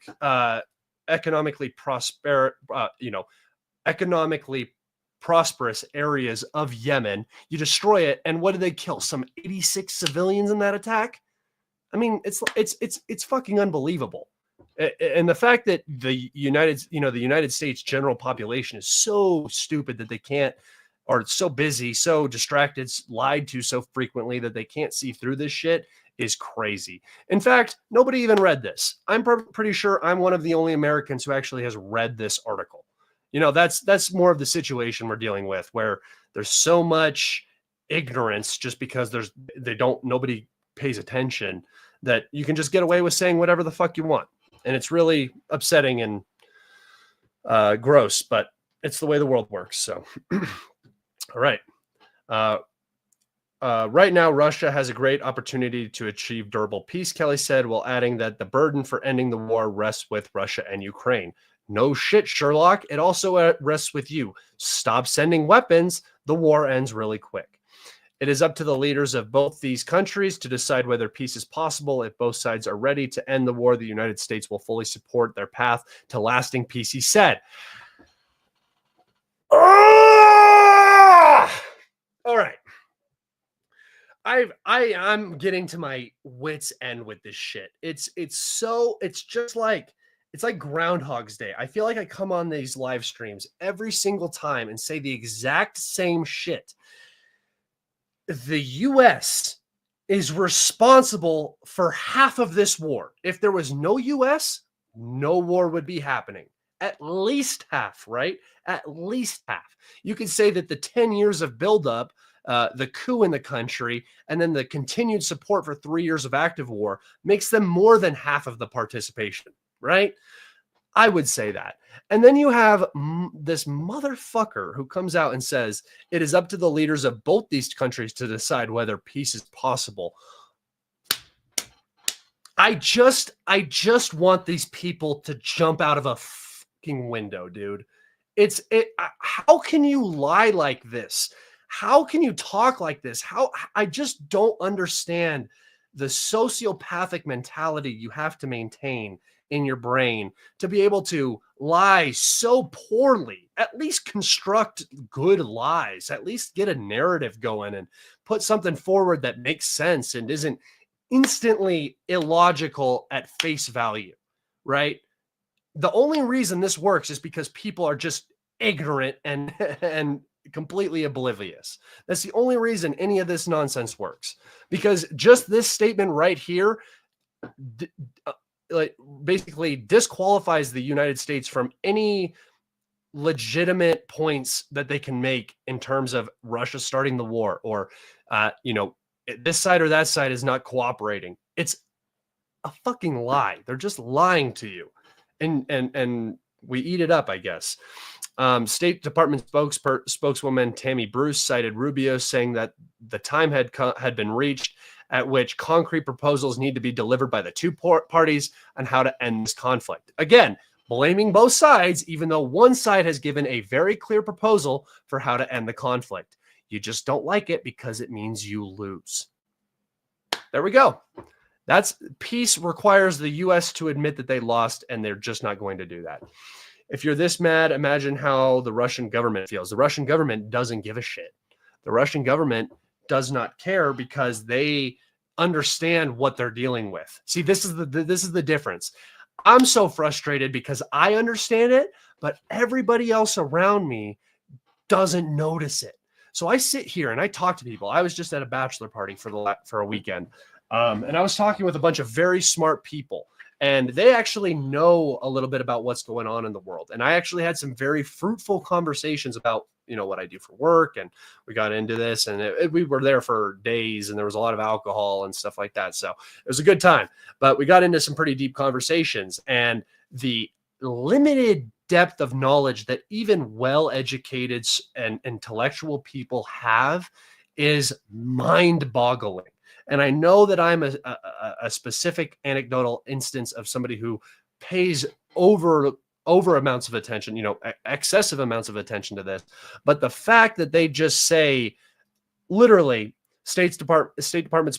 prosperous areas of Yemen. You destroy it, and what did they kill? Some 86 civilians in that attack? I mean, it's fucking unbelievable. And the fact that the United States general population is so stupid that they can't, or so busy, so distracted, lied to so frequently that they can't see through this shit is crazy. In fact, nobody even read this. I'm pretty sure I'm one of the only Americans who actually has read this article. You know, that's more of the situation we're dealing with, where there's so much ignorance just because nobody pays attention, that you can just get away with saying whatever the fuck you want. And it's really upsetting and gross, but it's the way the world works. So, all right. Right now, Russia has a great opportunity to achieve durable peace, Kelly said, while adding that the burden for ending the war rests with Russia and Ukraine. No shit, Sherlock. It also rests with you. Stop sending weapons. The war ends really quick. It is up to the leaders of both these countries to decide whether peace is possible. If both sides are ready to end the war, the United States will fully support their path to lasting peace, he said. All right. I'm getting to my wits end with this shit. It's like Groundhog's Day. I feel like I come on these live streams every single time and say the exact same shit. The U.S. is responsible for half of this war. If there was no U.S., no war would be happening. At least half, right? At least half. You could say that the 10 years of buildup, the coup in the country, and then the continued support for 3 years of active war makes them more than half of the participation, right? I would say that. And then you have this motherfucker who comes out and says it is up to the leaders of both these countries to decide whether peace is possible. I just want these people to jump out of a fucking window, dude. How can you lie like this? How can you talk like this? I just don't understand the sociopathic mentality you have to maintain in your brain to be able to lie so poorly. At least construct good lies. At least get a narrative going and put something forward that makes sense and isn't instantly illogical at face value, right? The only reason this works is because people are just ignorant and completely oblivious. That's the only reason any of this nonsense works, because just this statement right here basically disqualifies the United States from any legitimate points that they can make in terms of Russia starting the war, or this side or that side is not cooperating. It's a fucking lie. They're just lying to you, and we eat it up, I guess. State Department spokeswoman Tammy Bruce cited Rubio saying that the time had been reached at which concrete proposals need to be delivered by the two parties on how to end this conflict. Again, blaming both sides, even though one side has given a very clear proposal for how to end the conflict. You just don't like it because it means you lose. There we go. That's peace requires the U.S. to admit that they lost, and they're just not going to do that. If you're this mad, imagine how the Russian government feels. The Russian government doesn't give a shit. The Russian government does not care because they understand what they're dealing with. See, this is the difference. I'm so frustrated because I understand it, but everybody else around me doesn't notice it. So I sit here and I talk to people. I was just at a bachelor party for a weekend, and I was talking with a bunch of very smart people, and they actually know a little bit about what's going on in the world. And I actually had some very fruitful conversations about, you know, what I do for work, and we got into this, and we were there for days, and there was a lot of alcohol and stuff like that. So it was a good time, but we got into some pretty deep conversations, and the limited depth of knowledge that even well-educated and intellectual people have is mind-boggling. And I know that I'm a specific anecdotal instance of somebody who pays over amounts of attention, you know, excessive amounts of attention to this. But the fact that they just say, literally, State Department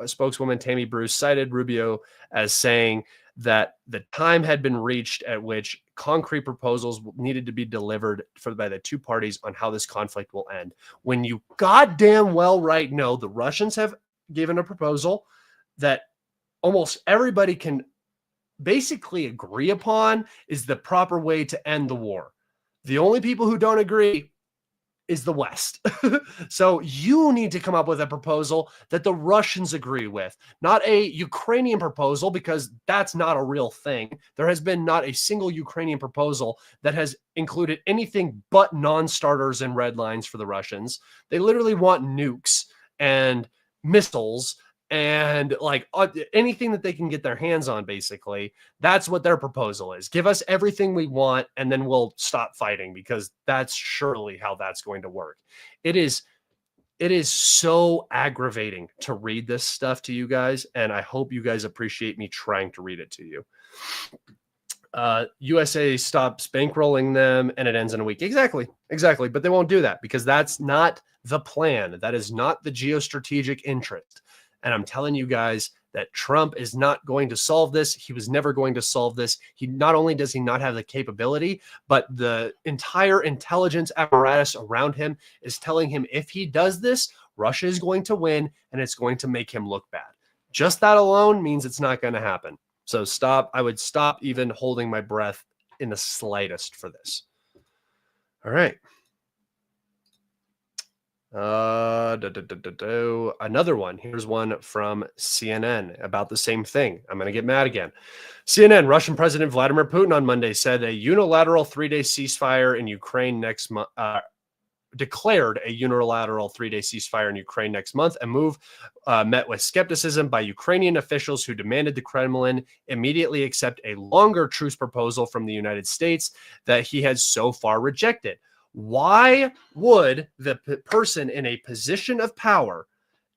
spokeswoman Tammy Bruce cited Rubio as saying that the time had been reached at which concrete proposals needed to be delivered by the two parties on how this conflict will end. When you goddamn well right know the Russians have given a proposal that almost everybody can basically agree upon is the proper way to end the war. The only people who don't agree is the West. So you need to come up with a proposal that the Russians agree with, not a Ukrainian proposal, because that's not a real thing. There has been not a single Ukrainian proposal that has included anything but non-starters and red lines for the Russians. They literally want nukes and missiles and like anything that they can get their hands on. Basically, that's what their proposal is. Give us everything we want, and then we'll stop fighting, because that's surely how that's going to work. It is so aggravating to read this stuff to you guys, and I hope you guys appreciate me trying to read it to you. USA stops bankrolling them and it ends in a week. Exactly. But they won't do that because that's not the plan. That is not the geostrategic interest. And I'm telling you guys that Trump is not going to solve this. He was never going to solve this. He not only does he not have the capability, but the entire intelligence apparatus around him is telling him if he does this, Russia is going to win and it's going to make him look bad. Just that alone means it's not going to happen. So I would stop even holding my breath in the slightest for this. All right. Another one. Here's one from CNN about the same thing. I'm going to get mad again. CNN, Russian President Vladimir Putin on Monday said a unilateral 3-day ceasefire in Ukraine next month, declared a unilateral 3-day ceasefire in Ukraine next month, a move met with skepticism by Ukrainian officials who demanded the Kremlin immediately accept a longer truce proposal from the United States that he has so far rejected. Why would the person in a position of power,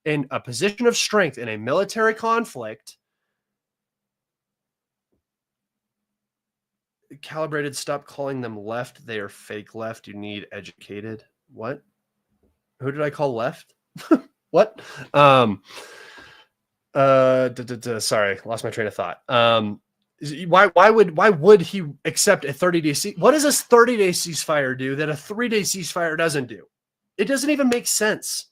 in a position of strength, in a military conflict, Kalibrated, stop calling them left. They are fake left. You need educated. What? Who did I call left? What? Sorry, lost my train of thought. Why would he accept a 30-day what does this 30-day ceasefire do that a 3-day ceasefire doesn't do? It doesn't even make sense.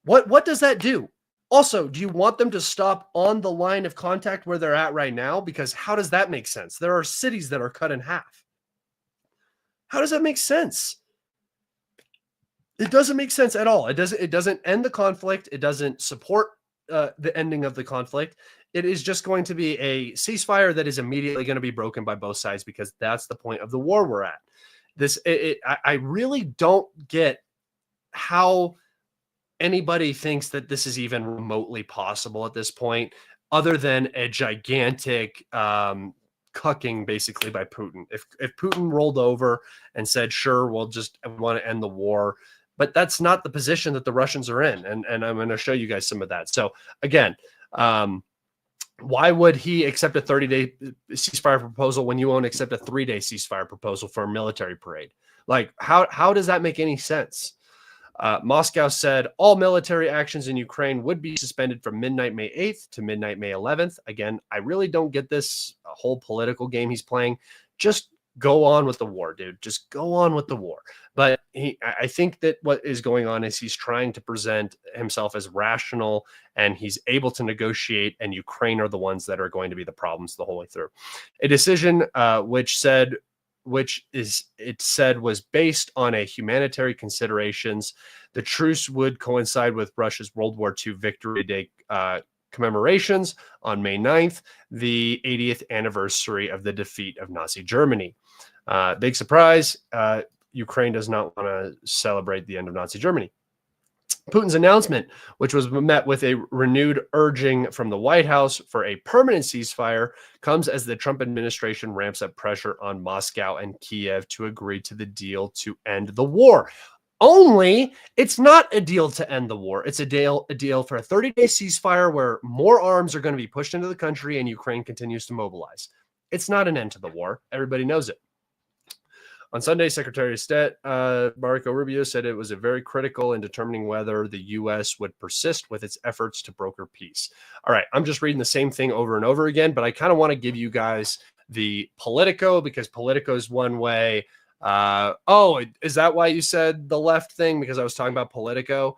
What does that do? Also, do you want them to stop on the line of contact where they're at right now? Because how does that make sense? There are cities that are cut in half. How does that make sense? It doesn't make sense at all. It doesn't end the conflict. It doesn't support the ending of the conflict. It is just going to be a ceasefire that is immediately going to be broken by both sides, because that's the point of the war we're at. I really don't get how anybody thinks that this is even remotely possible at this point, other than a gigantic cucking basically by Putin. If Putin rolled over and said, sure, we want to end the war, but that's not the position that the Russians are in. And I'm going to show you guys some of that. So again, why would he accept a 30-day ceasefire proposal when you won't accept a 3-day ceasefire proposal for a military parade? Like, how does that make any sense? Moscow said all military actions in Ukraine would be suspended from midnight May 8th to midnight May 11th. Again, I really don't get this whole political game he's playing. Just go on with the war, dude. Just go on with the war. But I think that what is going on is he's trying to present himself as rational, and he's able to negotiate, and Ukraine are the ones that are going to be the problems the whole way through. A decision which it said was based on a humanitarian considerations. The truce would coincide with Russia's World War II Victory Day commemorations on May 9th, the 80th anniversary of the defeat of Nazi Germany. Big surprise, Ukraine does not want to celebrate the end of Nazi Germany. Putin's announcement, which was met with a renewed urging from the White House for a permanent ceasefire, comes as the Trump administration ramps up pressure on Moscow and Kiev to agree to the deal to end the war. Only it's not a deal to end the war. It's a deal for a 30-day ceasefire where more arms are going to be pushed into the country and Ukraine continues to mobilize. It's not an end to the war. Everybody knows it. On Sunday, Secretary of State Marco Rubio said it was very critical in determining whether the U.S. would persist with its efforts to broker peace. All right, I'm just reading the same thing over and over again, but I kind of want to give you guys the Politico, because Politico is one way. Oh, is that why you said the left thing? Because I was talking about Politico?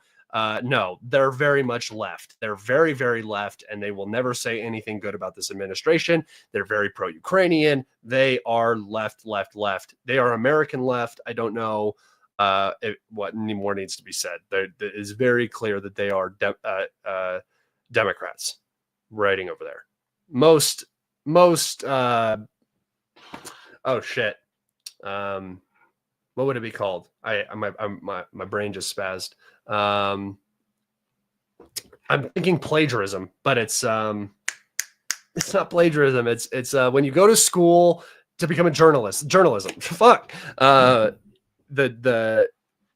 No, they're very much left. They're very, very left, and they will never say anything good about this administration. They're very pro-Ukrainian. They are left. They are American left. I don't know what more needs to be said. It is very clear that they are Democrats writing over there. Oh shit. What would it be called? My brain just spazzed. I'm thinking plagiarism, but it's not plagiarism. It's when you go to school to become a journalist. Journalism. Fuck. The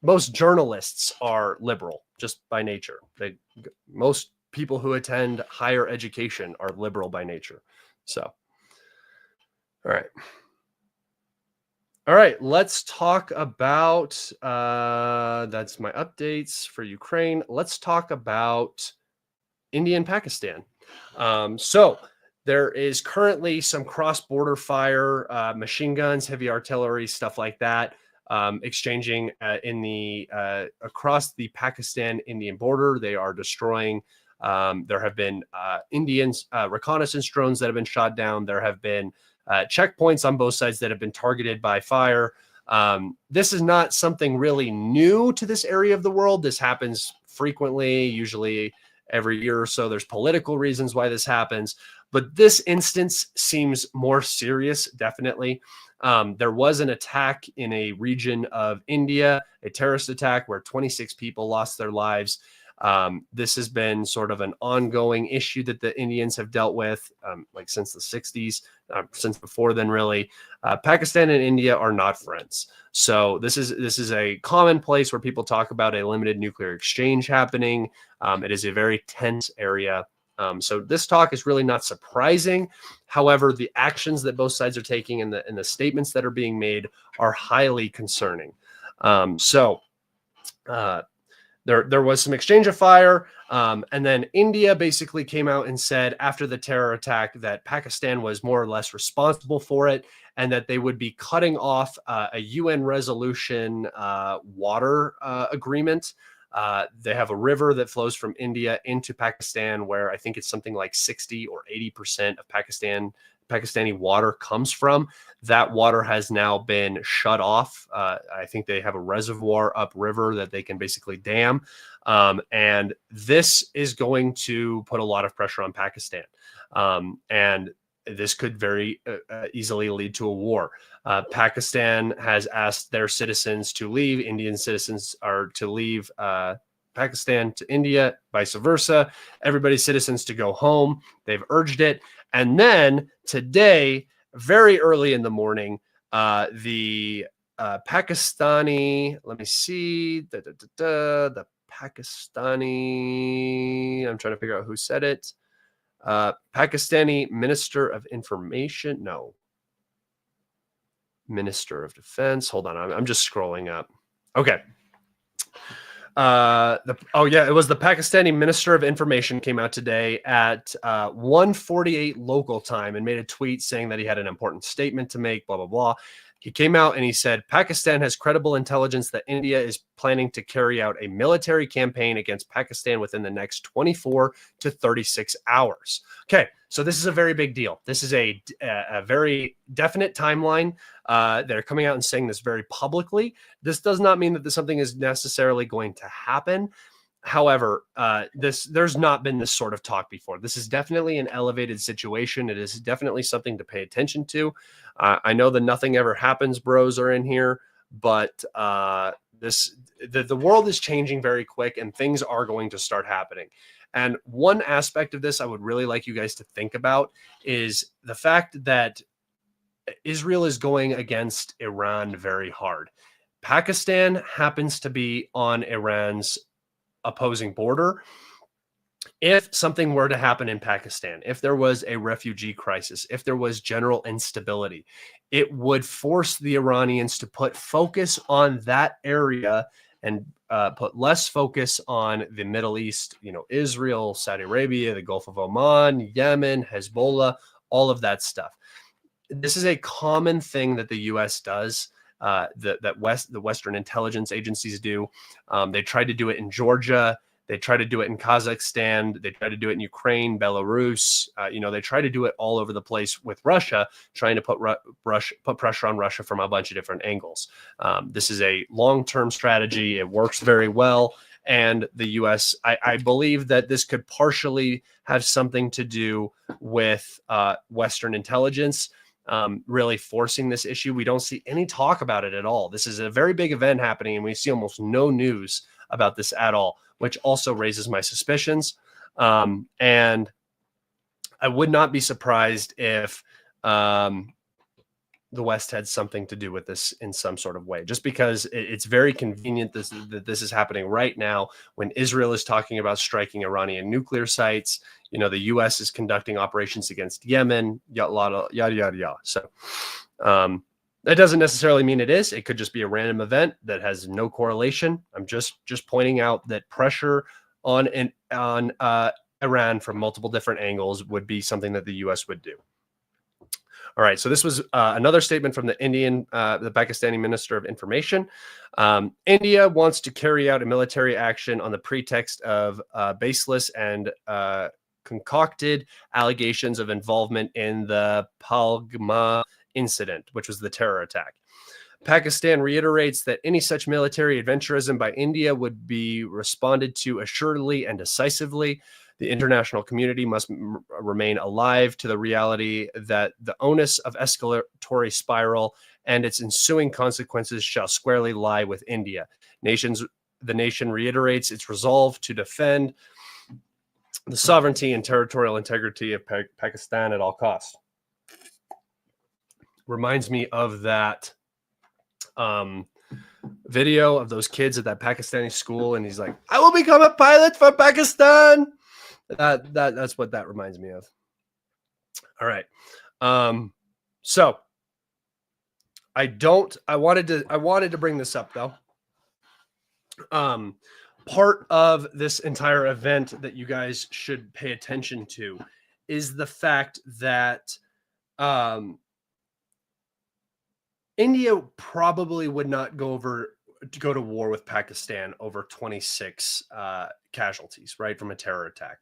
most journalists are liberal just by nature. Most people who attend higher education are liberal by nature. So, all right, let's talk about, that's my updates for Ukraine. Let's talk about India and Pakistan. So there is currently some cross-border fire, machine guns, heavy artillery, stuff like that, exchanging across the Pakistan-Indian border. They are destroying. There have been Indians reconnaissance drones that have been shot down. There have been checkpoints on both sides that have been targeted by fire. This is not something really new to this area of the world. This happens frequently, usually every year or so. There's political reasons why this happens, but this instance seems more serious, definitely. There was an attack in a region of India, a terrorist attack where 26 people lost their lives. This has been sort of an ongoing issue that the Indians have dealt with, like since the 60s, since before then, really. Pakistan and India are not friends. So this is a common place where people talk about a limited nuclear exchange happening. It is a very tense area. So this talk is really not surprising. However, the actions that both sides are taking and the statements that are being made are highly concerning. There was some exchange of fire, and then India basically came out and said after the terror attack that Pakistan was more or less responsible for it, and that they would be cutting off a UN resolution water agreement. They have a river that flows from India into Pakistan, where I think it's something like 60 or 80% of Pakistani water comes from. That water has now been shut off. I think they have a reservoir upriver that they can basically dam. And this is going to put a lot of pressure on Pakistan. And this could very easily lead to a war. Pakistan has asked their citizens to leave. Indian citizens are to leave Pakistan to India, vice versa. Everybody's citizens to go home. They've urged it. And then today, very early in the morning, the Pakistani, let me see, the Pakistani, I'm trying to figure out who said it. Pakistani Minister of Information, no. Minister of Defense, hold on, I'm just scrolling up. Okay. It was the Pakistani Minister of Information came out today at 1:48 local time and made a tweet saying that he had an important statement to make, blah, blah, blah. He came out and he said, Pakistan has credible intelligence that India is planning to carry out a military campaign against Pakistan within the next 24 to 36 hours. Okay, so this is a very big deal. This is a very definite timeline. They're coming out and saying this very publicly. This does not mean that something is necessarily going to happen. However, there's not been this sort of talk before. This is definitely an elevated situation. It is definitely something to pay attention to. I know the nothing ever happens bros are in here, but the world is changing very quick and things are going to start happening. And one aspect of this I would really like you guys to think about is the fact that Israel is going against Iran very hard. Pakistan happens to be on Iran's opposing border. If something were to happen in Pakistan, if there was a refugee crisis, if there was general instability, it would force the Iranians to put focus on that area and put less focus on the Middle East, Israel, Saudi Arabia, the Gulf of Oman, Yemen, Hezbollah, all of that stuff. This is a common thing that the U.S. does. The Western intelligence agencies do. They tried to do it in Georgia. They tried to do it in Kazakhstan. They tried to do it in Ukraine, Belarus. They try to do it all over the place with Russia, trying to put pressure on Russia from a bunch of different angles. This is a long-term strategy. It works very well. And the U.S., I believe that this could partially have something to do with Western intelligence. Really forcing this issue. We don't see any talk about it at all. This is a very big event happening, and we see almost no news about this at all, which also raises my suspicions. And I would not be surprised if the West had something to do with this in some sort of way, just because it's very convenient that this is happening right now when Israel is talking about striking Iranian nuclear sites. The U.S. is conducting operations against Yemen, yada, yada, yada. So that doesn't necessarily mean it is. It could just be a random event that has no correlation. I'm just pointing out that pressure on Iran from multiple different angles would be something that the U.S. would do. All right, so this was another statement from the Pakistani Minister of Information. India wants to carry out a military action on the pretext of baseless and concocted allegations of involvement in the Pahalgam incident, which was the terror attack. Pakistan reiterates that any such military adventurism by India would be responded to assuredly and decisively. The international community must remain alive to the reality that the onus of escalatory spiral and its ensuing consequences shall squarely lie with India. The nation reiterates its resolve to defend the sovereignty and territorial integrity of Pakistan at all costs. Reminds me of that video of those kids at that Pakistani school, and he's like, "I will become a pilot for Pakistan." That's what that reminds me of. All right. So I wanted to bring this up though. Part of this entire event that you guys should pay attention to is the fact that India probably would not go to war with Pakistan over 26 casualties, right, from a terror attack.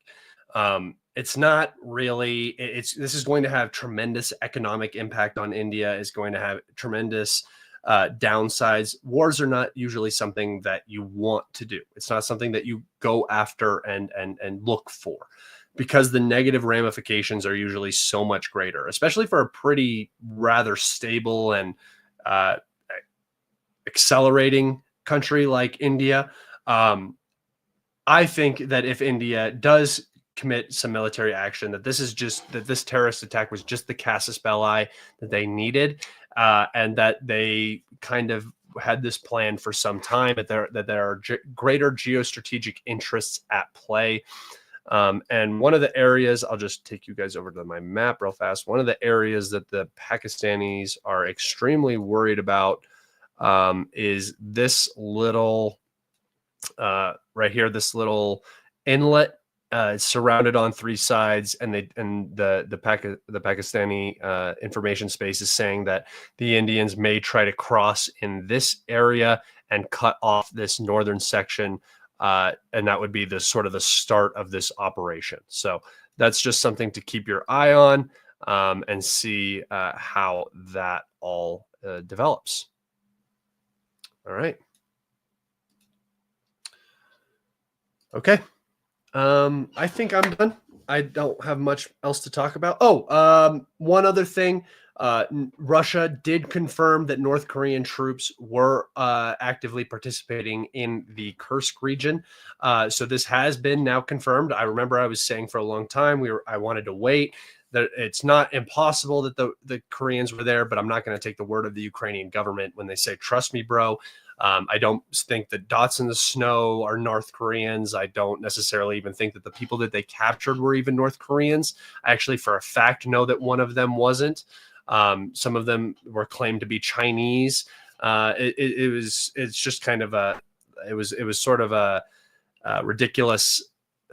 It's not really. This is going to have tremendous economic impact on India. It's going to have tremendous downsides. Wars are not usually something that you want to do. It's not something that you go after and look for, because the negative ramifications are usually so much greater, especially for a pretty rather stable and accelerating country like India. I think that if India does commit some military action, that this terrorist attack was just the casus belli that they needed, and that they kind of had this plan for some time, that there are greater geostrategic interests at play. And one of the areas, I'll just take you guys over to my map real fast. One of the areas that the Pakistanis are extremely worried about is this little right here, this little inlet is surrounded on 3 sides, and the Pakistani information space is saying that the Indians may try to cross in this area and cut off this northern section, and that would be the sort of the start of this operation. So that's just something to keep your eye on, and see how that all develops. All right. Okay. I think I'm done. I don't have much else to talk about. Oh, one other thing. Russia did confirm that North Korean troops were actively participating in the Kursk region. So this has been now confirmed. I remember I was saying for a long time I wanted to wait. That it's not impossible that the Koreans were there, but I'm not going to take the word of the Ukrainian government when they say, "Trust me, bro." I don't think the dots in the snow are North Koreans. I don't necessarily even think that the people that they captured were even North Koreans. I actually, for a fact, know that one of them wasn't. Some of them were claimed to be Chinese. It's just kind of it was sort of a ridiculous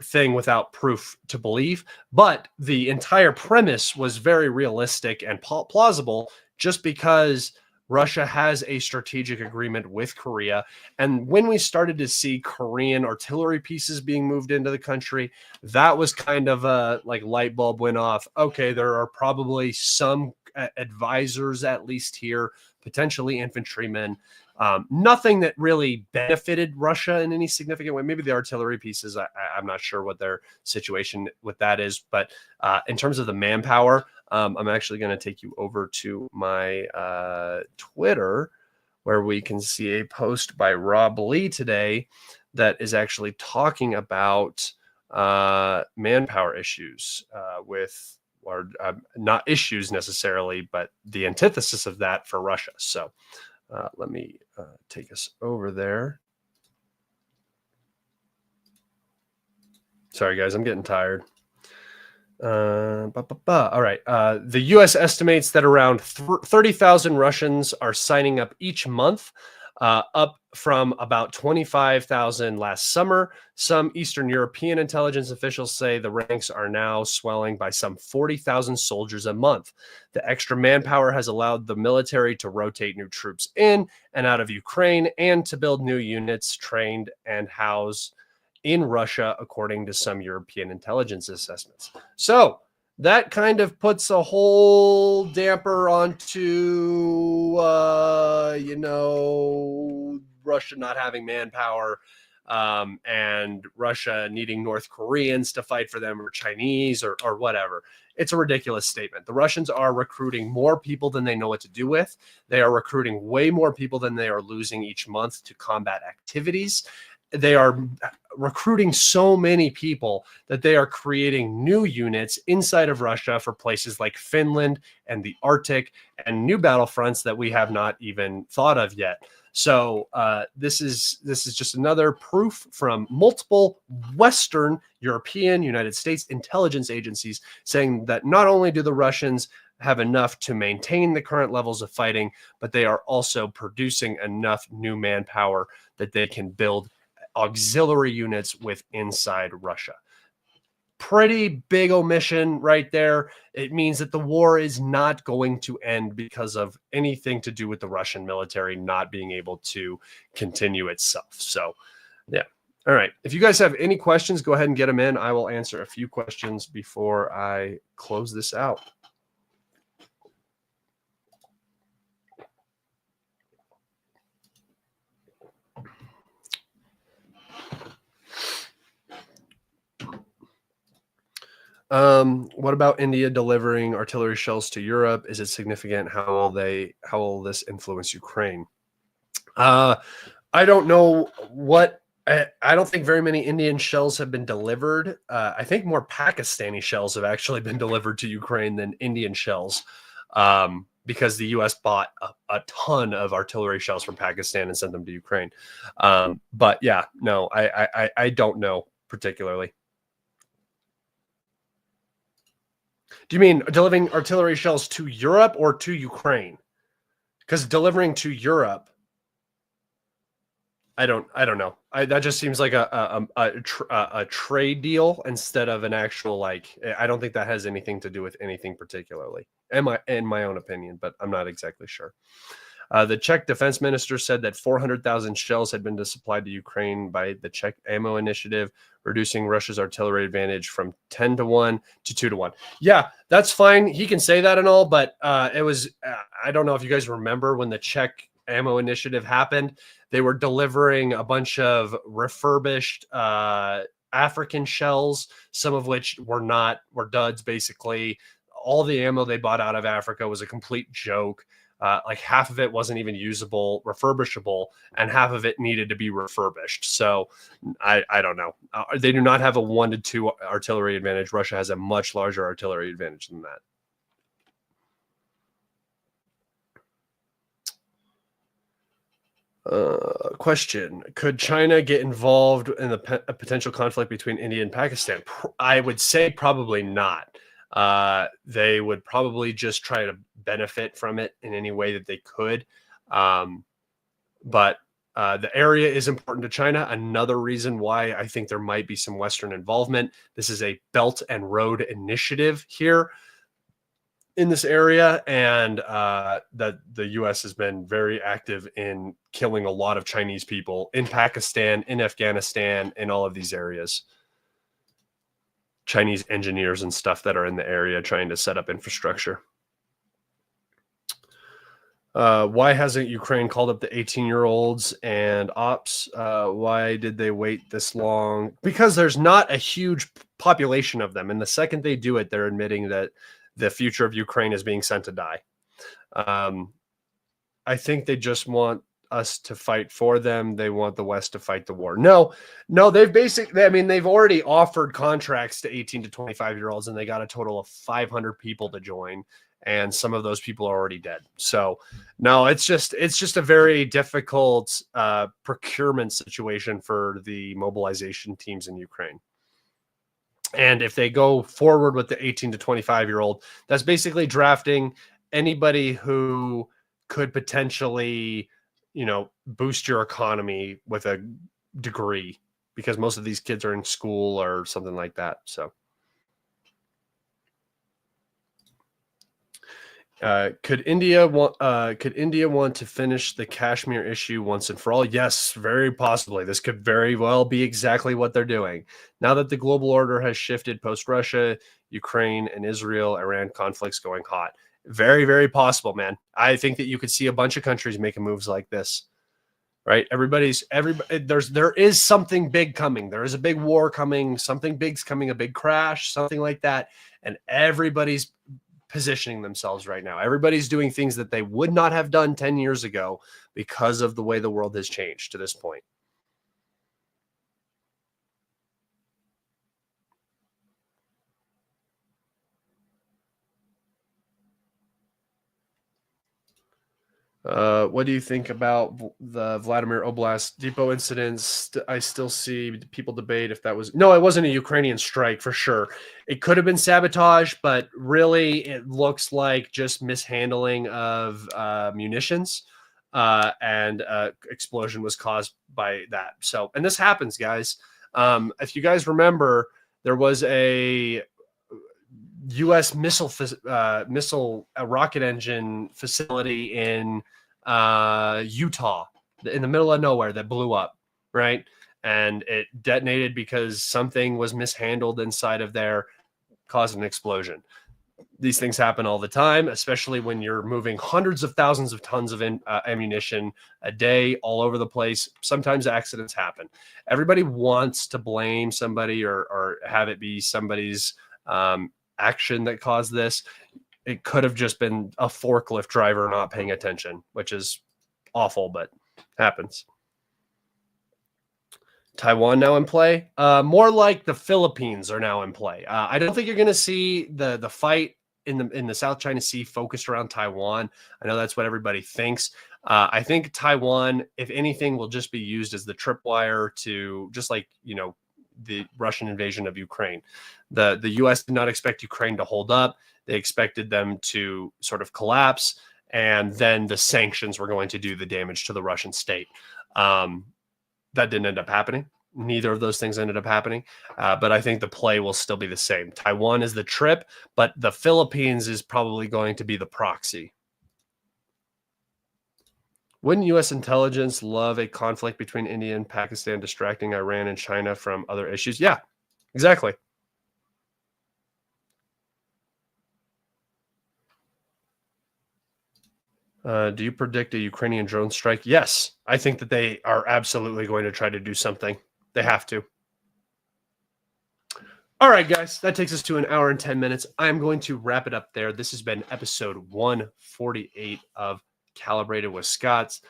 thing without proof to believe. But the entire premise was very realistic and plausible, just because Russia has a strategic agreement with Korea. And when we started to see Korean artillery pieces being moved into the country, that was kind of a light bulb went off. Okay, there are probably some advisors, at least here, potentially infantrymen. Nothing that really benefited Russia in any significant way. Maybe the artillery pieces, I'm not sure what their situation with that is. But in terms of the manpower, I'm actually going to take you over to my Twitter, where we can see a post by Rob Lee today that is actually talking about manpower issues or not issues necessarily, but the antithesis of that for Russia. So let me take us over there. Sorry, guys, I'm getting tired. All right. The U.S. estimates that around 30,000 Russians are signing up each month, up from about 25,000 last summer. Some Eastern European intelligence officials say the ranks are now swelling by some 40,000 soldiers a month. The extra manpower has allowed the military to rotate new troops in and out of Ukraine and to build new units trained and housed in Russia, according to some European intelligence assessments. So that kind of puts a whole damper onto, Russia not having manpower, and Russia needing North Koreans to fight for them, or Chinese, or whatever. It's a ridiculous statement. The Russians are recruiting more people than they know what to do with. They are recruiting way more people than they are losing each month to combat activities. They are recruiting so many people that they are creating new units inside of Russia for places like Finland and the Arctic and new battlefronts that we have not even thought of yet. So this is just another proof from multiple Western European, United States intelligence agencies saying that not only do the Russians have enough to maintain the current levels of fighting, but they are also producing enough new manpower that they can build auxiliary units with inside Russia. Pretty big omission right there. It means that the war is not going to end because of anything to do with the Russian military not being able to continue itself. So, yeah. All right. If you guys have any questions, go ahead and get them in. I will answer a few questions before I close this out. What about India delivering artillery shells to Europe? Is it significant? How will this influence Ukraine? I don't know what. I don't think very many Indian shells have been delivered. I think more Pakistani shells have actually been delivered to Ukraine than Indian shells, because the U.S. bought a ton of artillery shells from Pakistan and sent them to Ukraine. But yeah, no, I don't know particularly. Do you mean delivering artillery shells to Europe or to Ukraine? Because delivering to Europe, I don't know. That just seems like a trade deal instead of an actual, like, I don't think that has anything to do with anything particularly, in my own opinion, but I'm not exactly sure. The Czech defense minister said that 400,000 shells had been supplied to Ukraine by the Czech ammo initiative, reducing Russia's artillery advantage from 10 to 1 to 2 to 1. Yeah, that's fine. He can say that and all, but it was, I don't know if you guys remember when the Czech ammo initiative happened. They were delivering a bunch of refurbished African shells, some of which were duds, basically. All the ammo they bought out of Africa was a complete joke. Like half of it wasn't even usable, refurbishable, and half of it needed to be refurbished. So I don't know. They do not have a 1 to 2 artillery advantage. Russia has a much larger artillery advantage than that. Question: could China get involved in a potential conflict between India and Pakistan? I would say probably not. They would probably just try to benefit from it in any way that they could. But the area is important to China. Another reason why I think there might be some Western involvement. This is a Belt and Road Initiative here in this area, and that the U.S. has been very active in killing a lot of Chinese people in Pakistan, in Afghanistan, in all of these areas. Chinese engineers and stuff that are in the area trying to set up infrastructure. Why hasn't Ukraine called up the 18-year-olds and ops? Why did they wait this long? Because there's not a huge population of them. And the second they do it, they're admitting that the future of Ukraine is being sent to die. I think they just want us to fight for them. They want the West to fight the war. No, they've already offered contracts to 18 to 25-year-olds, and they got a total of 500 people to join. And some of those people are already dead. So no, it's just a very difficult procurement situation for the mobilization teams in Ukraine. And if they go forward with the 18 to 25-year-old, that's basically drafting anybody who could potentially, boost your economy with a degree, because most of these kids are in school or something like that. So could India want to finish the Kashmir issue once and for all? Yes, very possibly. This could very well be exactly what they're doing. Now that the global order has shifted post-Russia, Ukraine, and Israel-Iran conflicts going hot. Very, very possible, man. I think that you could see a bunch of countries making moves like this. Right? There is something big coming. There is a big war coming. Something big's coming, a big crash, something like that. And everybody's positioning themselves right now. Everybody's doing things that they would not have done 10 years ago because of the way the world has changed to this point. What do you think about the Vladimir Oblast depot incidents? I still see people debate if that was... No, it wasn't a Ukrainian strike for sure. It could have been sabotage, but really it looks like just mishandling of munitions, and explosion was caused by that. So, and this happens, guys. If you guys remember, there was a U.S. missile rocket engine facility in Utah, in the middle of nowhere, that blew up, right? And it detonated because something was mishandled inside of there, caused an explosion. These things happen all the time, especially when you're moving hundreds of thousands of tons of ammunition a day all over the place. Sometimes accidents happen. Everybody wants to blame somebody or have it be somebody's action that caused this. It could have just been a forklift driver not paying attention, which is awful, but happens. Taiwan now in play? More like the Philippines are now in play. I don't think you're going to see the fight in the South China Sea focused around Taiwan. I know that's what everybody thinks. I think Taiwan, if anything, will just be used as the tripwire to, just like, the Russian invasion of Ukraine. The U.S. did not expect Ukraine to hold up. They expected them to sort of collapse, and then the sanctions were going to do the damage to the Russian state. that didn't end up happening. Neither of those things ended up happening. But I think the play will still be the same. Taiwan is the trip, but the Philippines is probably going to be the proxy. Wouldn't U.S. intelligence love a conflict between India and Pakistan, distracting Iran and China from other issues? Yeah, exactly. Do you predict a Ukrainian drone strike? Yes, I think that they are absolutely going to try to do something. They have to. All right, guys, that takes us to 1 hour and 10 minutes. I'm going to wrap it up there. This has been episode 148 of Calibrated with Scott.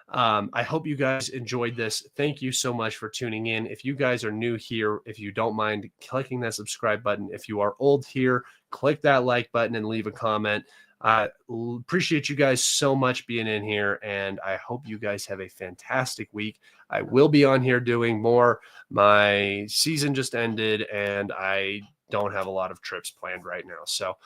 I hope you guys enjoyed this. Thank you so much for tuning in. If you guys are new here, if you don't mind clicking that subscribe button, if you are old here, click that like button and leave a comment. I appreciate you guys so much being in here, and I hope you guys have a fantastic week. I will be on here doing more. My season just ended, and I don't have a lot of trips planned right now. So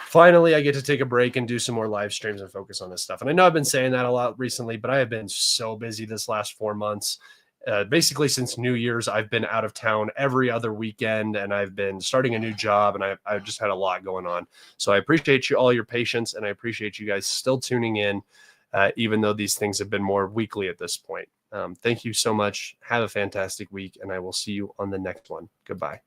finally, I get to take a break and do some more live streams and focus on this stuff. And I know I've been saying that a lot recently, but I have been so busy this last 4 months. Basically, since New Year's, I've been out of town every other weekend, and I've been starting a new job, and I've just had a lot going on. So I appreciate all your patience, and I appreciate you guys still tuning in, even though these things have been more weekly at this point. Thank you so much. Have a fantastic week, and I will see you on the next one. Goodbye.